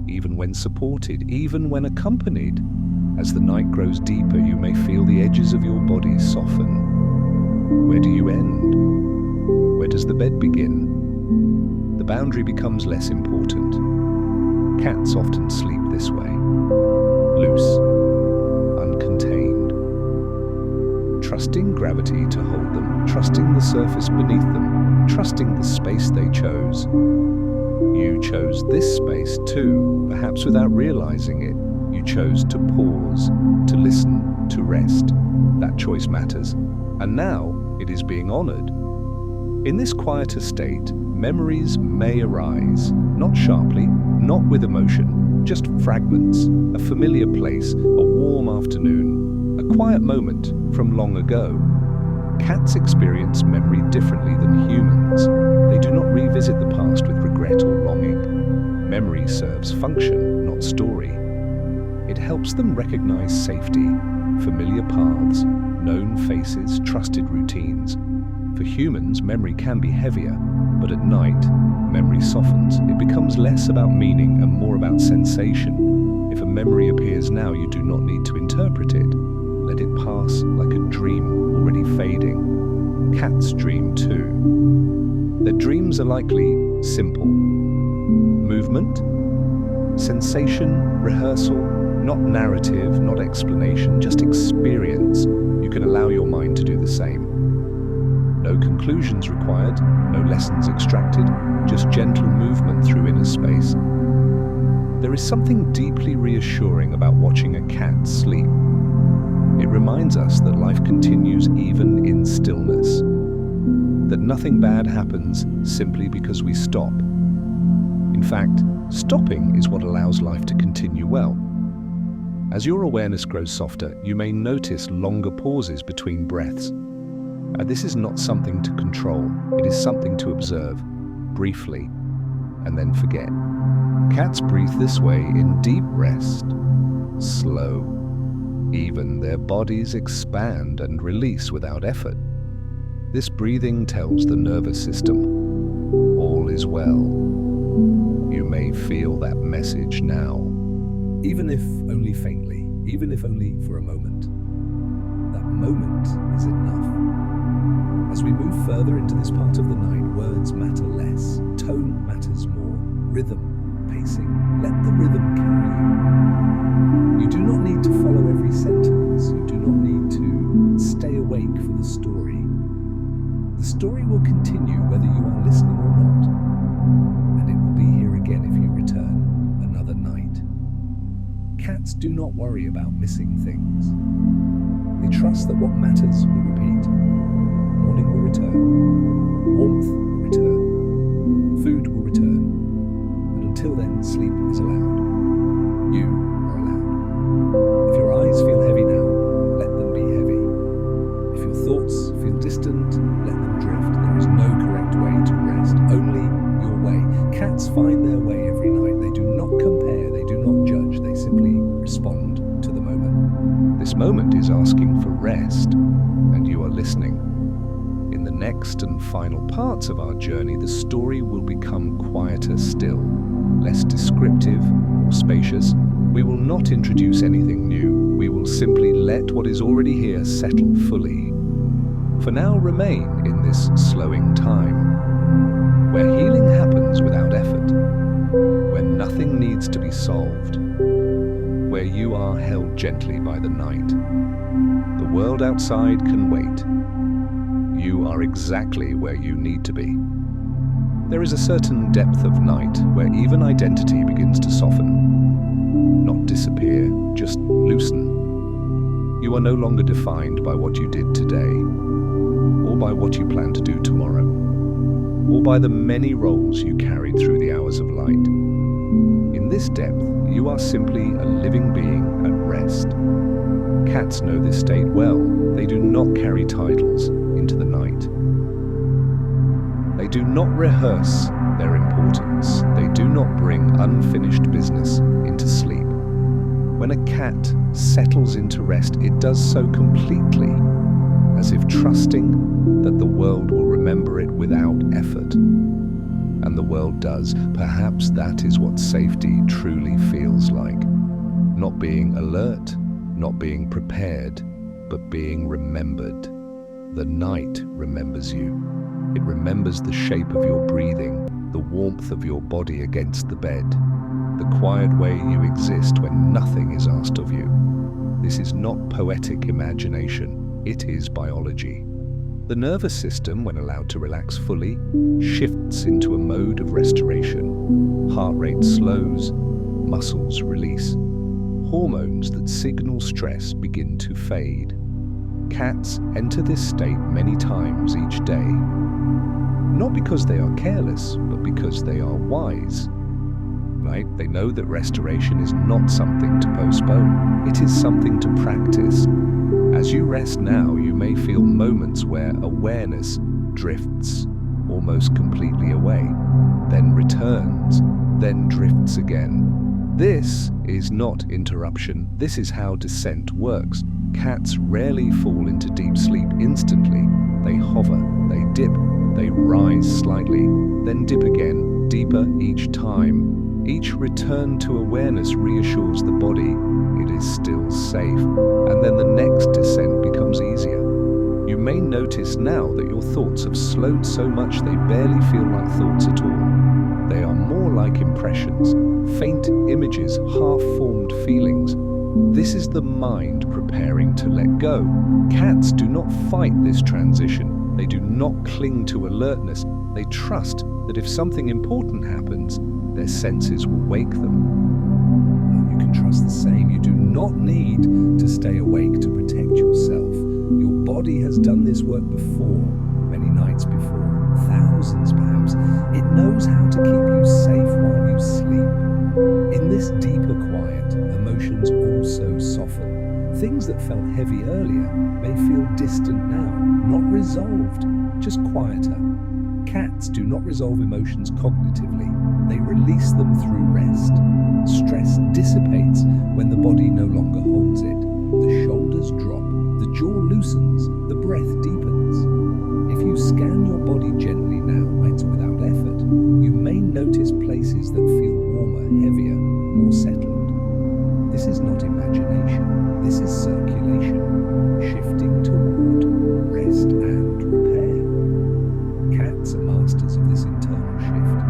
A: even when supported, even when accompanied. As the night grows deeper, you may feel the edges of your body soften. Where do you end? Where does the bed begin? The boundary becomes less important. Cats often sleep this way. Loose, uncontained. Trusting gravity to hold them, trusting the surface beneath them, trusting the space they chose. You chose this space too, perhaps without realizing it. You chose to pause, to listen, to rest. That choice matters. And now it is being honored. In this quieter state, memories may arise, not sharply, not with emotion, just fragments, a familiar place, a warm afternoon, a quiet moment from long ago. Cats experience memory differently than humans. They do not revisit the past with regret or longing. Memory serves function, not story. It helps them recognize safety, familiar paths, known faces, trusted routines. For humans, memory can be heavier, but at night, memory softens. It becomes less about meaning and more about sensation. If a memory appears now, you do not need to interpret it. Let it pass like a dream already fading. Cats dream too. Their dreams are likely simple. Movement, sensation, rehearsal, not narrative, not explanation, just experience. You can allow your mind to do the same. No conclusions required, no lessons extracted, just gentle movement through inner space. There is something deeply reassuring about watching a cat sleep. It It reminds us that life continues even in stillness, that nothing bad happens simply because we stop. In fact, stopping is what allows life to continue well. As your awareness grows softer, you may notice longer pauses between breaths. This is not something to control, it is something to observe, briefly, and then forget. Cats breathe this way in deep rest, slow, even. Their bodies expand and release without effort. This breathing tells the nervous system, all is well. You may feel that message now, even if only faintly, even if only for a moment. That moment is enough. As we move further into this part of the night, words matter less, tone matters more, rhythm, pacing, let the rhythm carry you. You do not need to follow every sentence, you do not need to stay awake for the story. The story will continue whether you are listening or not, and it will be here again if you return another night. Cats do not worry about missing things. They trust that what matters will repeat. Morning will return, warmth will return, food will return, and until then, sleep is allowed. You are allowed. If your eyes feel heavy now, let them be heavy. If your thoughts feel distant, let them drift. There is no correct way to rest, only your way. Cats find their way every night. They do not compare, they do not judge, they simply respond to the moment. This moment is asking for rest, and you are listening. In the next and final parts of our journey, the story will become quieter still, less descriptive or spacious. We will not introduce anything new. We will simply let what is already here settle fully. For now, remain in this slowing time, where healing happens without effort, where nothing needs to be solved, where you are held gently by the night. The world outside can wait. You are exactly where you need to be. There is a certain depth of night where even identity begins to soften, not disappear, just loosen. You are no longer defined by what you did today, or by what you plan to do tomorrow, or by the many roles you carried through the hours of light. In this depth, you are simply a living being at rest. Cats know this state well. They do not carry titles into the night. They do not rehearse their importance. They do not bring unfinished business into sleep. When a cat settles into rest, it does so completely, as if trusting that the world will remember it without effort. And the world does. Perhaps that is what safety truly feels like. Not being alert, not being prepared, but being remembered. The night remembers you. It remembers the shape of your breathing, the warmth of your body against the bed, the quiet way you exist when nothing is asked of you. This is not poetic imagination, it is biology. The nervous system, when allowed to relax fully, shifts into a mode of restoration. Heart rate slows, muscles release. Hormones that signal stress begin to fade. Cats enter this state many times each day, not because they are careless, but because they are wise. Right? They know that restoration is not something to postpone, it is something to practice. As you rest now, you may feel moments where awareness drifts almost completely away, then returns, then drifts again. This is not interruption, this is how descent works. Cats rarely fall into deep sleep instantly. They hover, they dip, they rise slightly, then dip again, deeper each time. Each return to awareness reassures the body it is still safe, and then the next descent becomes easier. You may notice now that your thoughts have slowed so much they barely feel like thoughts at all. They are more like impressions, faint images, half-formed feelings. This is the mind preparing to let go. Cats do not fight this transition. They do not cling to alertness. They trust that if something important happens, their senses will wake them. You can trust the same. You do not need to stay awake to protect yourself. Your body has done this work before, many nights before, thousands perhaps. It knows how to keep you safe while you sleep. In this deeper quiet, emotions also soften. Things that felt heavy earlier may feel distant now, not resolved, just quieter. Cats do not resolve emotions cognitively, they release them through rest. Stress dissipates when the body no longer holds it. The shoulders drop, the jaw loosens, the breath deepens. If you scan your body gently now, without effort, you may notice places that feel warmer, heavier, more settled. This is not imagination, this is circulation, shifting toward rest and repair. Cats are masters of this internal shift.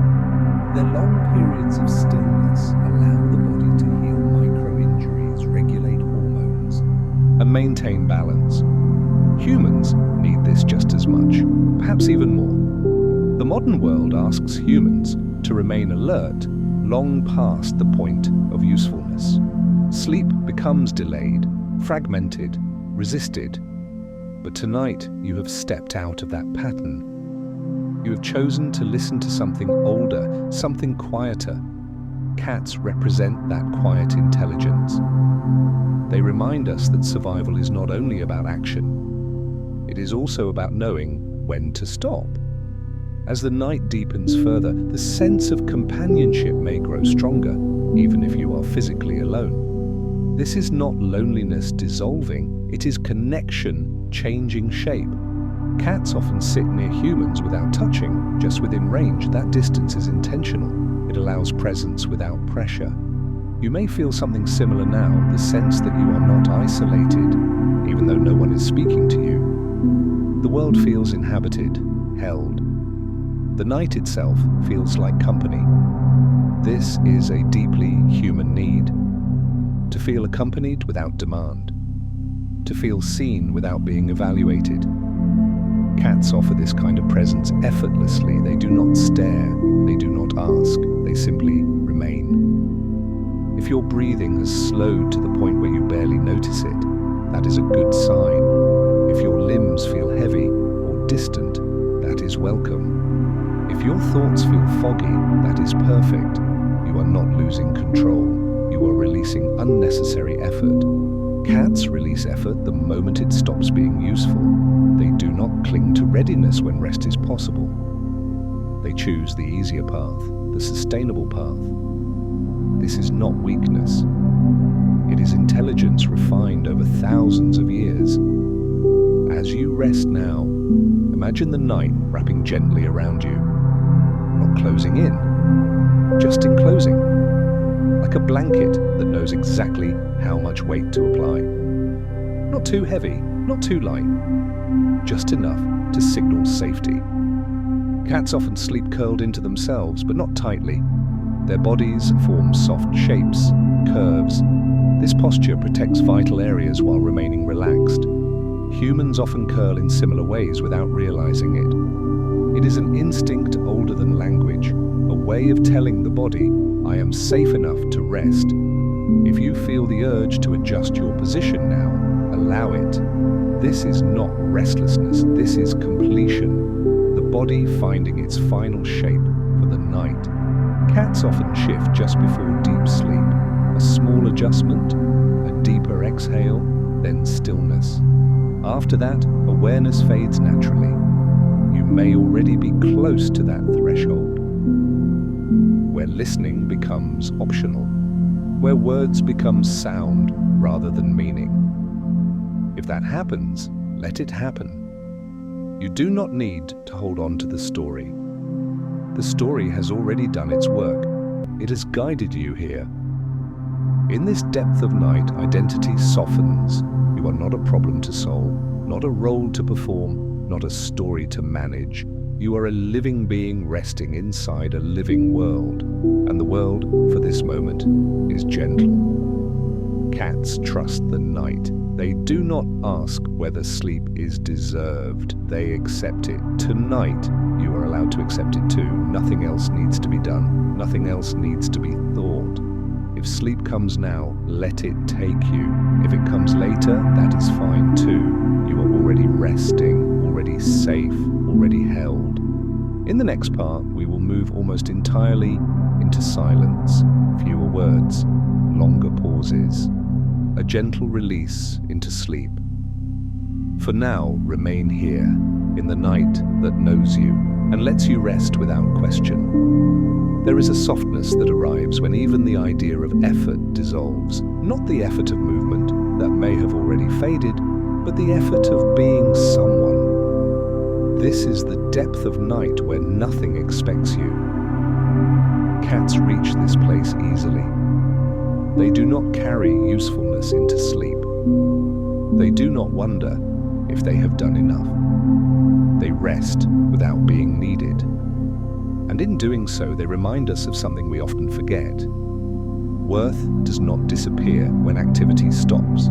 A: Their long periods of stillness allow the body to heal micro-injuries, regulate hormones, and maintain balance. Humans need this just as much, perhaps even more. The modern world asks humans to remain alert long past the point of usefulness. Sleep becomes delayed, fragmented, resisted. But tonight you have stepped out of that pattern. You have chosen to listen to something older, something quieter. Cats represent that quiet intelligence. They remind us that survival is not only about action, it is also about knowing when to stop. As the night deepens further, the sense of companionship may grow stronger, even if you are physically alone. This is not loneliness dissolving, it is connection changing shape. Cats often sit near humans without touching, just within range. That distance is intentional. It allows presence without pressure. You may feel something similar now, the sense that you are not isolated, even though no one is speaking to you. The world feels inhabited, held. The night itself feels like company. This is a deeply human need. To feel accompanied without demand. To feel seen without being evaluated. Cats offer this kind of presence effortlessly. They do not stare, they do not ask, they simply remain. If your breathing has slowed to the point where you barely notice it, that is a good sign. If your limbs feel heavy or distant, that is welcome. If your thoughts feel foggy, that is perfect. You are not losing control. You are releasing unnecessary effort. Cats release effort the moment it stops being useful. They do not cling to readiness when rest is possible. They choose the easier path, the sustainable path. This is not weakness. It is intelligence refined over thousands of years. As you rest now, imagine the night wrapping gently around you. Not closing in, just enclosing. Like a blanket that knows exactly how much weight to apply. Not too heavy, not too light, just enough to signal safety. Cats often sleep curled into themselves, but not tightly. Their bodies form soft shapes, curves. This posture protects vital areas while remaining relaxed. Humans often curl in similar ways without realizing it. It is an instinct older than language, a way of telling the body, I am safe enough to rest. If you feel the urge to adjust your position now, allow it. This is not restlessness, this is completion. The body finding its final shape for the night. Cats often shift just before deep sleep. A small adjustment, a deeper exhale, then stillness. After that, awareness fades naturally. You may already be close to that threshold, where listening becomes optional, where words become sound rather than meaning. If that happens, let it happen. You do not need to hold on to the story. The story has already done its work. It has guided you here. In this depth of night, identity softens. You are not a problem to solve, not a role to perform, not a story to manage. You are a living being resting inside a living world, and the world, for this moment, is gentle. Cats trust the night. They do not ask whether sleep is deserved. They accept it. Tonight, you are allowed to accept it too. Nothing else needs to be done. Nothing else needs to be thought. If If sleep comes now, let it take you. If it comes later, that is fine too. You are already resting, already safe, already held. In the next part, we will move almost entirely into silence, fewer words, longer pauses, a gentle release into sleep. For now, remain here, in the night that knows you and lets you rest without question. There is a softness that arrives when even the idea of effort dissolves, not the effort of movement that may have already faded, but the effort of being someone. This is the depth of night where nothing expects you. Cats reach this place easily. They do not carry usefulness into sleep. They do not wonder if they have done enough. They rest without being needed. And in doing so, they remind us of something we often forget. Worth does not disappear when activity stops.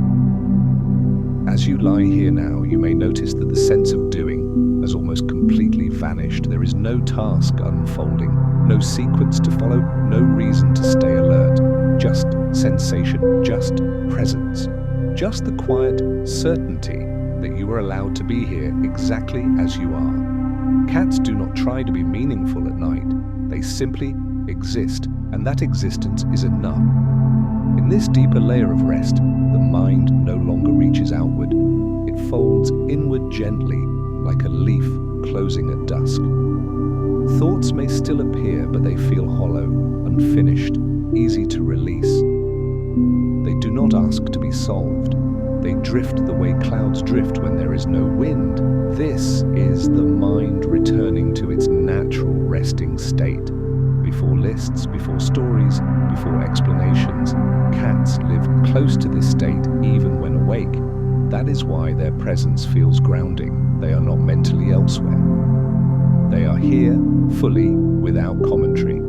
A: As you lie here now, you may notice that the sense of doing has almost completely vanished. There is no task unfolding, no sequence to follow, no reason to stay alert. Just sensation, just presence, just the quiet certainty that you are allowed to be here exactly as you are. Cats do not try to be meaningful at night. They simply exist, and that existence is enough. In this deeper layer of rest, the mind no longer reaches outward. It folds inward gently, like a leaf closing at dusk. Thoughts may still appear, but they feel hollow, unfinished, easy to release. They do not ask to be solved. They drift the way clouds drift when there is no wind. This is the mind returning to its natural resting state. Before lists, before stories, before explanations, cats live close to this state even when awake. That is why their presence feels grounding. They are not mentally elsewhere. They are here, fully, without commentary.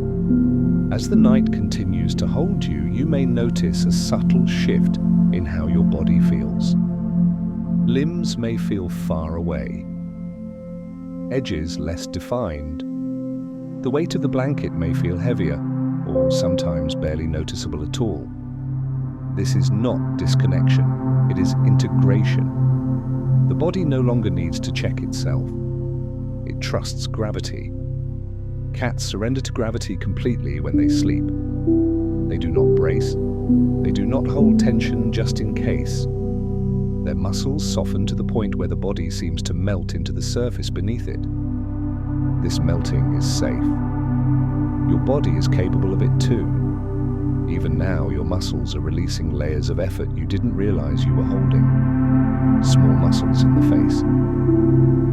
A: As the night continues to hold you, you may notice a subtle shift in how your body feels. Limbs may feel far away, edges less defined. The weight of the blanket may feel heavier, or sometimes barely noticeable at all. This is not disconnection, it is integration. The body no longer needs to check itself. It trusts gravity. Cats surrender to gravity completely when they sleep. They do not brace. They do not hold tension just in case. Their muscles soften to the point where the body seems to melt into the surface beneath it. This melting is safe. Your body is capable of it too. Even now, your muscles are releasing layers of effort you didn't realize you were holding. Small muscles in the face,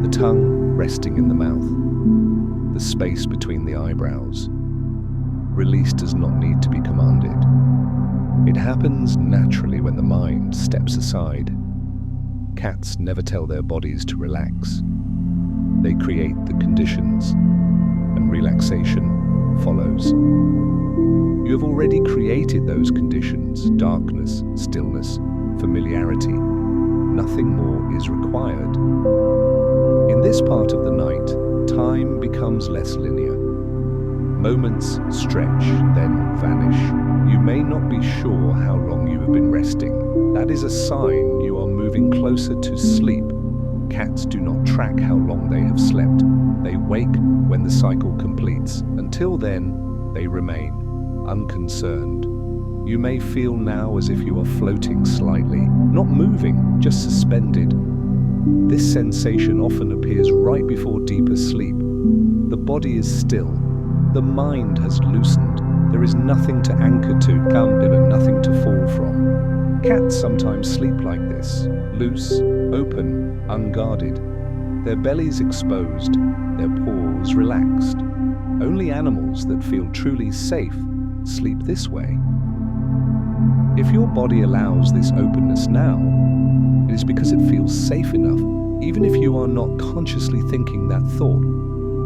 A: the tongue resting in the mouth, the space between the eyebrows. Release does not need to be commanded. It happens naturally when the mind steps aside. Cats never tell their bodies to relax. They create the conditions, and relaxation follows. You have already created those conditions: darkness, stillness, familiarity. Nothing more is required. In this part of the night, time becomes less linear. Moments stretch, then vanish. You may not be sure how long you have been resting. That is a sign you are moving closer to sleep. Cats do not track how long they have slept. They wake when the cycle completes. Until then, they remain unconcerned. You may feel now as if you are floating slightly, not moving, just suspended. This sensation often appears right before deeper sleep. The body is still. The mind has loosened. There is nothing to anchor to, and nothing to fall from. Cats sometimes sleep like this, loose, open, unguarded. Their bellies exposed, their paws relaxed. Only animals that feel truly safe sleep this way. If your body allows this openness now, it is because it feels safe enough, even if you are not consciously thinking that thought.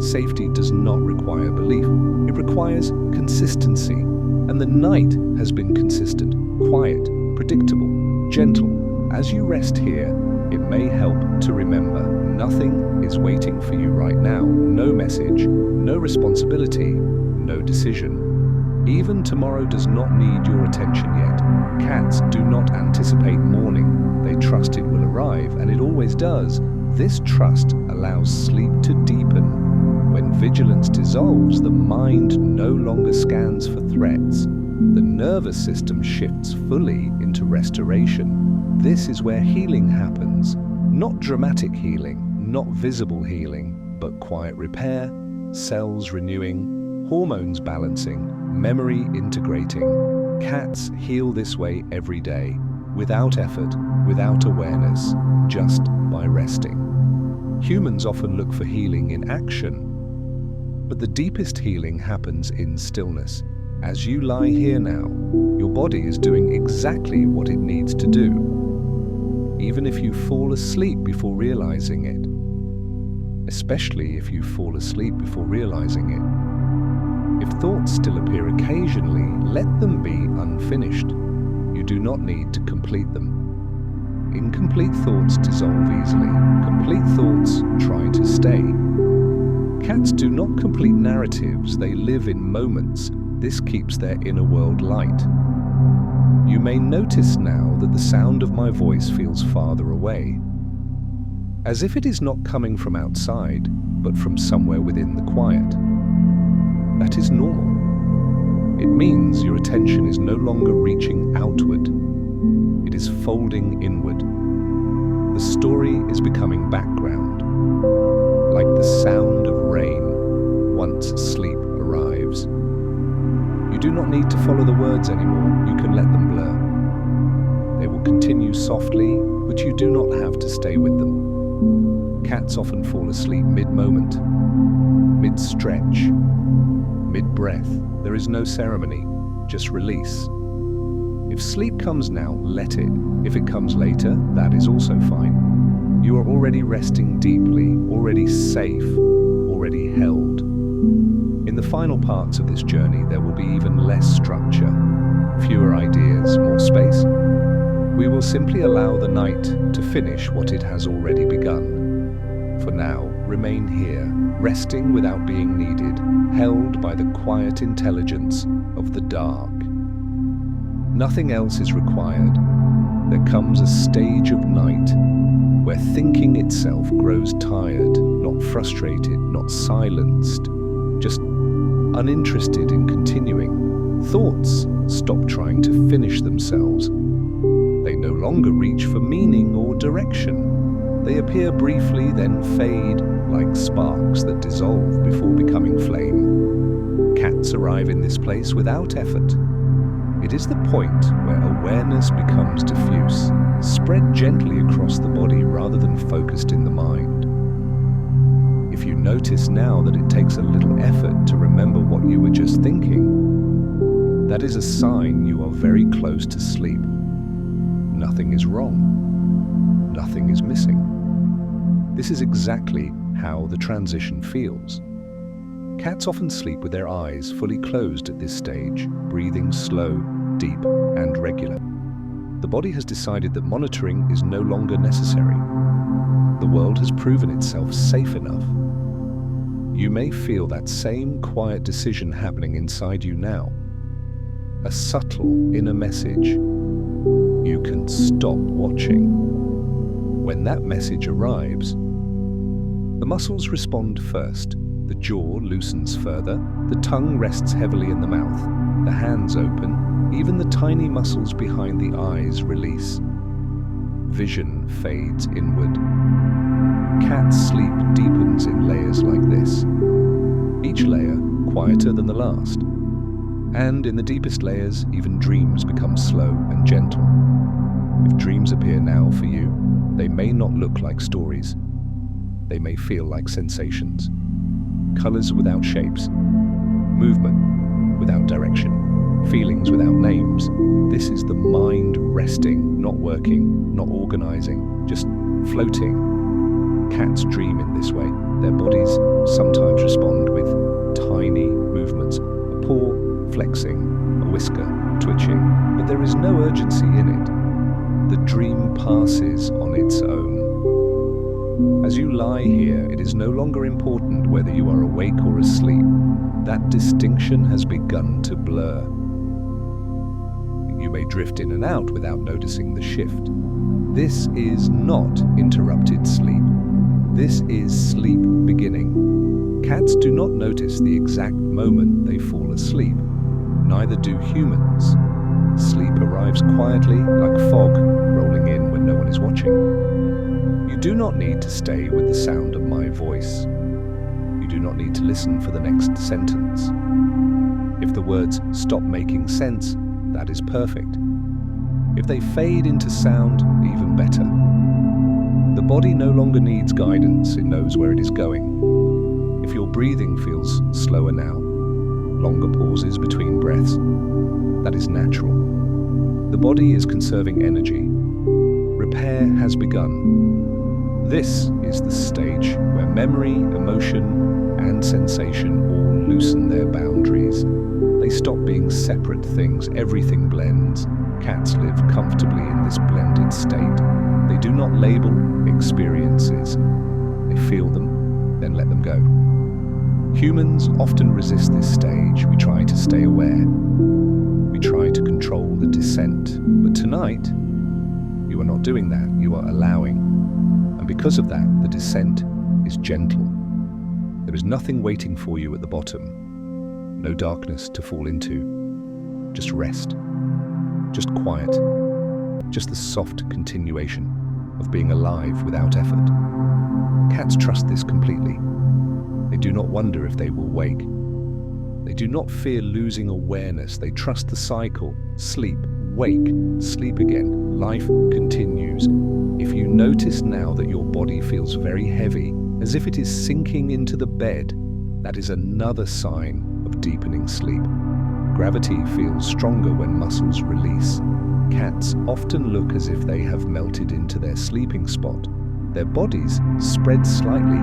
A: Safety does not require belief. It requires consistency. And the night has been consistent, quiet, predictable, gentle. As you rest here, it may help to remember nothing is waiting for you right now. No message, no responsibility, no decision. Even tomorrow does not need your attention yet. Cats do not anticipate morning. They trust it will arrive, and it always does. This trust allows sleep to deepen. When vigilance dissolves, the mind no longer scans for threats. The nervous system shifts fully into restoration. This is where healing happens. Not dramatic healing, not visible healing, but quiet repair, cells renewing, hormones balancing, memory integrating. Cats heal this way every day, without effort, without awareness, just by resting. Humans often look for healing in action, but the deepest healing happens in stillness. As you lie here now, your body is doing exactly what it needs to do, even if you fall asleep before realizing it. Especially if you fall asleep before realizing it. If thoughts still appear occasionally, let them be unfinished. You do not need to complete them. Incomplete thoughts dissolve easily. Complete thoughts try to stay. Cats do not complete narratives, they live in moments. This keeps their inner world light. You may notice now that the sound of my voice feels farther away, as if it is not coming from outside, but from somewhere within the quiet. That is normal. It means your attention is no longer reaching outward. It is folding inward. The story is becoming background, like the sound of rain once sleep arrives. You do not need to follow the words anymore. You can let them blur. They will continue softly, but you do not have to stay with them. Cats often fall asleep mid-moment, mid-stretch, mid-breath. There is no ceremony, just release. If sleep comes now, let it. If it comes later, that is also fine. You are already resting deeply, already safe, already held. In the final parts of this journey, there will be even less structure, fewer ideas, more space. We will simply allow the night to finish what it has already begun. For now, remain here, resting without being needed, held by the quiet intelligence of the dark. Nothing else is required. There comes a stage of night where thinking itself grows tired, not frustrated, not silenced, just uninterested in continuing. Thoughts stop trying to finish themselves. They no longer reach for meaning or direction. They appear briefly, then fade like sparks that dissolve before becoming flame. Cats arrive in this place without effort. It is the point where awareness becomes diffuse, spread gently across the body rather than focused in the mind. If you notice now that it takes a little effort to remember what you were just thinking, that is a sign you are very close to sleep. Nothing is wrong. Nothing is missing. This is exactly how the transition feels. Cats often sleep with their eyes fully closed at this stage, breathing slow, deep, and regular. The body has decided that monitoring is no longer necessary. The world has proven itself safe enough. You may feel that same quiet decision happening inside you now. A subtle inner message. You can stop watching. When that message arrives, the muscles respond first. The jaw loosens further, the tongue rests heavily in the mouth, the hands open, even the tiny muscles behind the eyes release. Vision fades inward. Cat sleep deepens in layers like this, each layer quieter than the last. And in the deepest layers, even dreams become slow and gentle. If dreams appear now for you, they may not look like stories. They may feel like sensations. Colors without shapes, movement without direction, feelings without names. This is the mind resting, not working, not organizing, just floating. Cats dream in this way. Their bodies sometimes respond with tiny movements, a paw flexing, a whisker twitching, but there is no urgency in it. The dream passes on its own. As you lie here, it is no longer important whether you are awake or asleep. that distinction has begun to blur. You may drift in and out without noticing the shift. This is not interrupted sleep. This is sleep beginning. Cats do not notice the exact moment they fall asleep. Neither do humans. Sleep arrives quietly, like fog rolling in when no one is watching. You do not need to stay with the sound of my voice. You do not need to listen for the next sentence. If the words stop making sense, that is perfect. If they fade into sound, even better. The body no longer needs guidance, it knows where it is going. If your breathing feels slower now, longer pauses between breaths, that is natural. The body is conserving energy. Repair has begun. This is the stage where memory, emotion, and sensation all loosen their boundaries. They stop being separate things, everything blends. Cats live comfortably in this blended state. They do not label experiences. They feel them, then let them go. Humans often resist this stage. We try to stay aware. We try to control the descent. But tonight, you are not doing that. You are allowing. And because of that, the descent is gentle. There is nothing waiting for you at the bottom. No darkness to fall into. Just rest. Just quiet. Just the soft continuation of being alive without effort. Cats trust this completely. They do not wonder if they will wake. They do not fear losing awareness. They trust the cycle. Sleep, wake, sleep again. Life continues. If you notice now that your body feels very heavy, as if it is sinking into the bed, that is another sign of deepening sleep. Gravity feels stronger when muscles release. Cats often look as if they have melted into their sleeping spot. Their bodies spread slightly,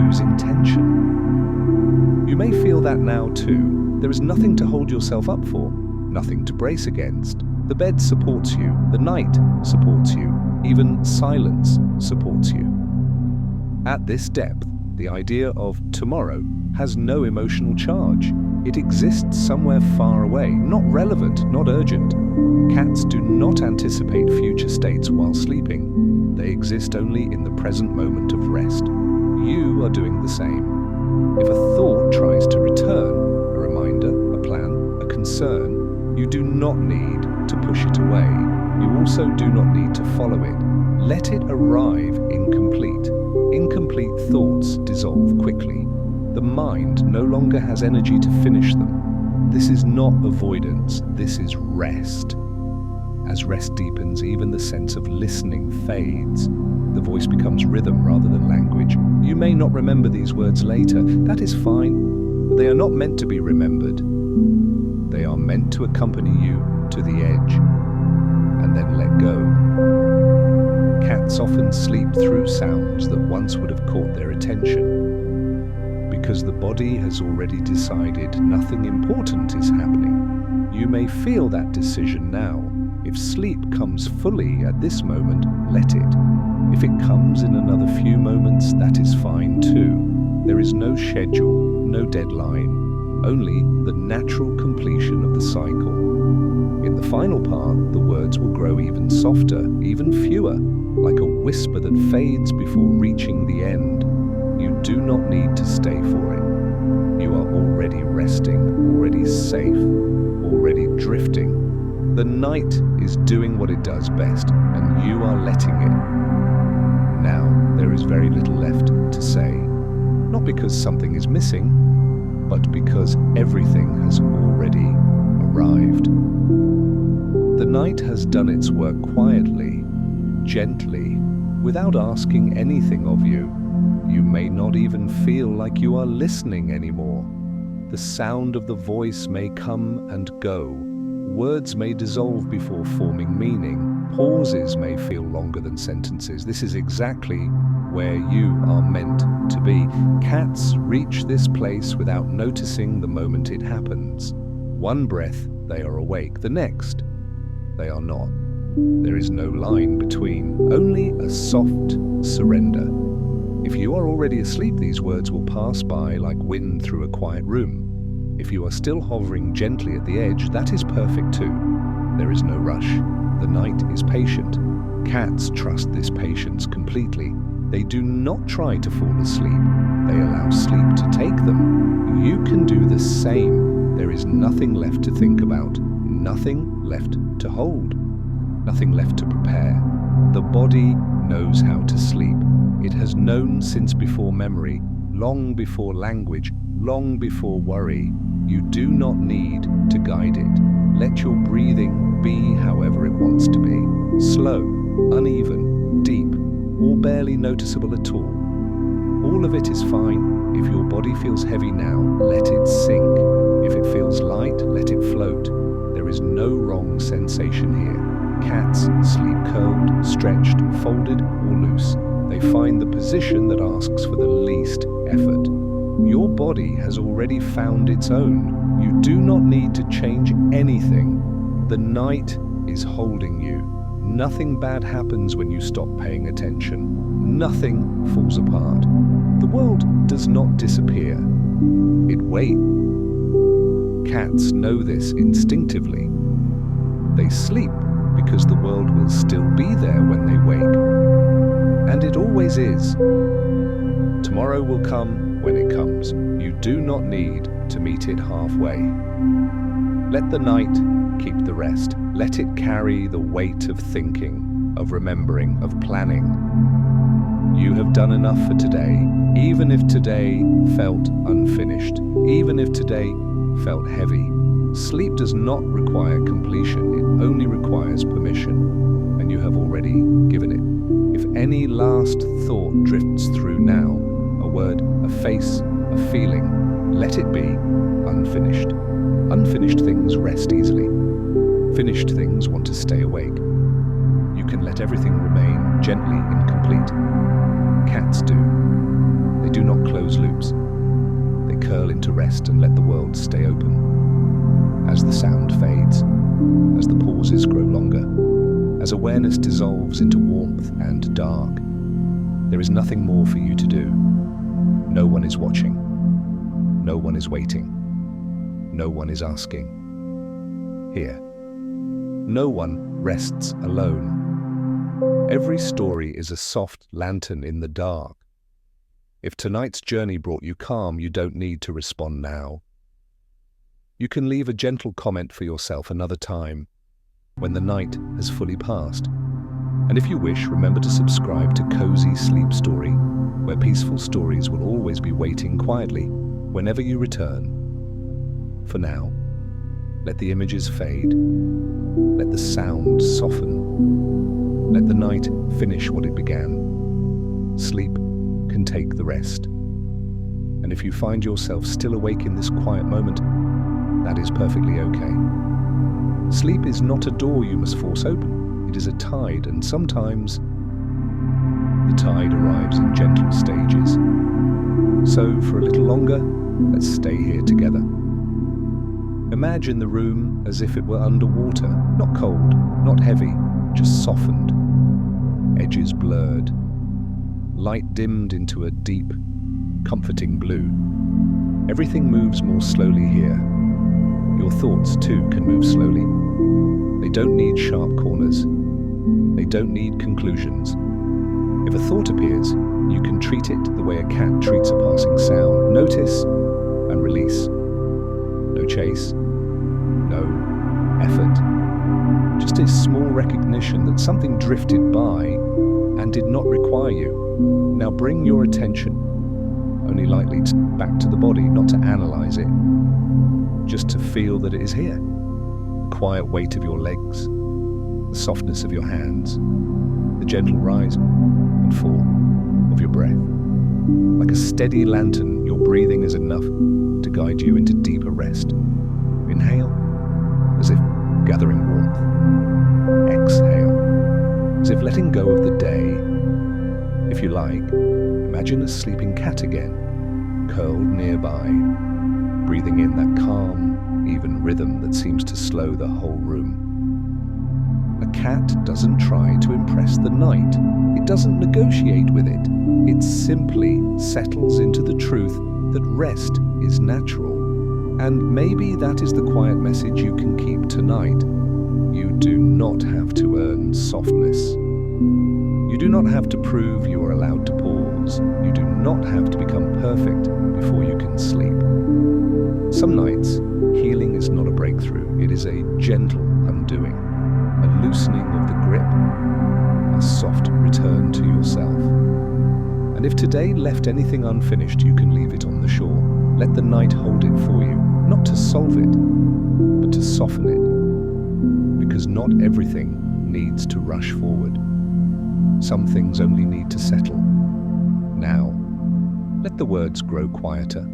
A: losing tension. You may feel that now too. There is nothing to hold yourself up for, nothing to brace against. The bed supports you, the night supports you, even silence supports you. At this depth, the idea of tomorrow has no emotional charge. It exists somewhere far away, not relevant, not urgent. Cats do not anticipate future states while sleeping. They exist only in the present moment of rest. You are doing the same. If a thought tries to return, a reminder, a plan, a concern, you do not need to push it away. You also do not need to follow it. Let it arrive incomplete. Incomplete thoughts dissolve quickly. The mind no longer has energy to finish them. This is not avoidance, this is rest. As rest deepens, even the sense of listening fades. The voice becomes rhythm rather than language. You may not remember these words later. That is fine, but they are not meant to be remembered. They are meant to accompany you to the edge, and then let go. Cats often sleep through sounds that once would have caught their attention. Because the body has already decided nothing important is happening. You may feel that decision now. If sleep comes fully at this moment, let it. If it comes in another few moments, that is fine too. There is no schedule, no deadline, only the natural completion of the cycle. In the final part, the words will grow even softer, even fewer, like a whisper that fades before reaching the end. You do not need to stay for it. You are already resting, already safe, already drifting. The night is doing what it does best, and you are letting it. Now, there is very little left to say. Not because something is missing, but because everything has already arrived. The night has done its work quietly, gently, without asking anything of you. You may not even feel like you are listening anymore. The sound of the voice may come and go. Words may dissolve before forming meaning. Pauses may feel longer than sentences. This is exactly where you are meant to be. Cats reach this place without noticing the moment it happens. One breath, they are awake. The next, they are not. There is no line between, only a soft surrender. If you are already asleep, these words will pass by like wind through a quiet room. If you are still hovering gently at the edge, that is perfect too. There is no rush. The night is patient. Cats trust this patience completely. They do not try to fall asleep. They allow sleep to take them. You can do the same. There is nothing left to think about, nothing left to hold, nothing left to prepare. The body knows how to sleep. It has known since before memory, long before language, long before worry. You do not need to guide it. Let your breathing be however it wants to be. Slow, uneven, deep, or barely noticeable at all. All of it is fine. If your body feels heavy now, let it sink. If it feels light, let it float. There is no wrong sensation here. Cats sleep curled, stretched, folded, or loose. They find the position that asks for the least effort. Your body has already found its own. You do not need to change anything. The night is holding you. Nothing bad happens when you stop paying attention. Nothing falls apart. The world does not disappear. It waits. Cats know this instinctively. They sleep because the world will still be there when they wake. And it always is. Tomorrow will come when it comes. You do not need to meet it halfway. Let the night keep the rest. Let it carry the weight of thinking, of remembering, of planning. You have done enough for today, even if today felt unfinished, even if today felt heavy. Sleep does not require completion, it only requires permission, and you have already given it. If any last thought drifts through now, a word, a face, a feeling, let it be unfinished. Unfinished things rest easily. Finished things want to stay awake. You can let everything remain gently incomplete. Cats do. They do not close loops. They curl into rest and let the world stay open. As the sound fades, as the pauses grow longer, as awareness dissolves into warmth and dark, there is nothing more for you to do. No one is watching. No one is waiting. No one is asking. Here. No one rests alone. Every story is a soft lantern in the dark. If tonight's journey brought you calm, you don't need to respond now. You can leave a gentle comment for yourself another time, when the night has fully passed. And if you wish, remember to subscribe to Cozy Sleep Story, where peaceful stories will always be waiting quietly whenever you return. For now, let the images fade, let the sound soften, let the night finish what it began. Sleep can take the rest. And if you find yourself still awake in this quiet moment, that is perfectly okay. Sleep is not a door you must force open. It is a tide, and sometimes the tide arrives in gentle stages. So for a little longer, let's stay here together. Imagine the room as if it were underwater, not cold, not heavy, just softened. Edges blurred, light dimmed into a deep, comforting blue. Everything moves more slowly here. Your thoughts, too, can move slowly. They don't need sharp corners. They don't need conclusions. If a thought appears, you can treat it the way a cat treats a passing sound. Notice and release. No chase, no effort. Just a small recognition that something drifted by and did not require you. Now bring your attention only lightly back to the body, not to analyze it, just to feel that it is here. The quiet weight of your legs, the softness of your hands, the gentle rise and fall of your breath. Like a steady lantern, your breathing is enough to guide you into deeper rest. Inhale, as if gathering warmth. Exhale, as if letting go of the day. If you like, imagine a sleeping cat again, curled nearby, breathing in that calm, even rhythm that seems to slow the whole room. A cat doesn't try to impress the night. It doesn't negotiate with it. It simply settles into the truth that rest is natural. And maybe that is the quiet message you can keep tonight. You do not have to earn softness. You do not have to prove you are allowed to pause. You do not have to become perfect before you can sleep. Some nights, healing is not a breakthrough. It is a gentle undoing, a loosening of the grip, a soft return to yourself. And if today left anything unfinished, you can leave it on the shore. Let the night hold it for you, not to solve it, but to soften it. Because not everything needs to rush forward. Some things only need to settle. Now, let the words grow quieter.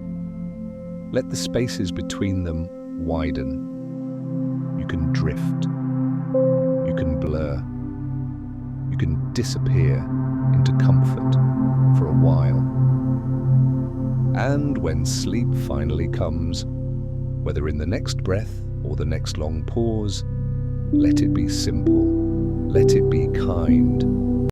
A: Let the spaces between them widen. You can drift. You can blur. You can disappear into comfort for a while. And when sleep finally comes, whether in the next breath or the next long pause, let it be simple, let it be kind,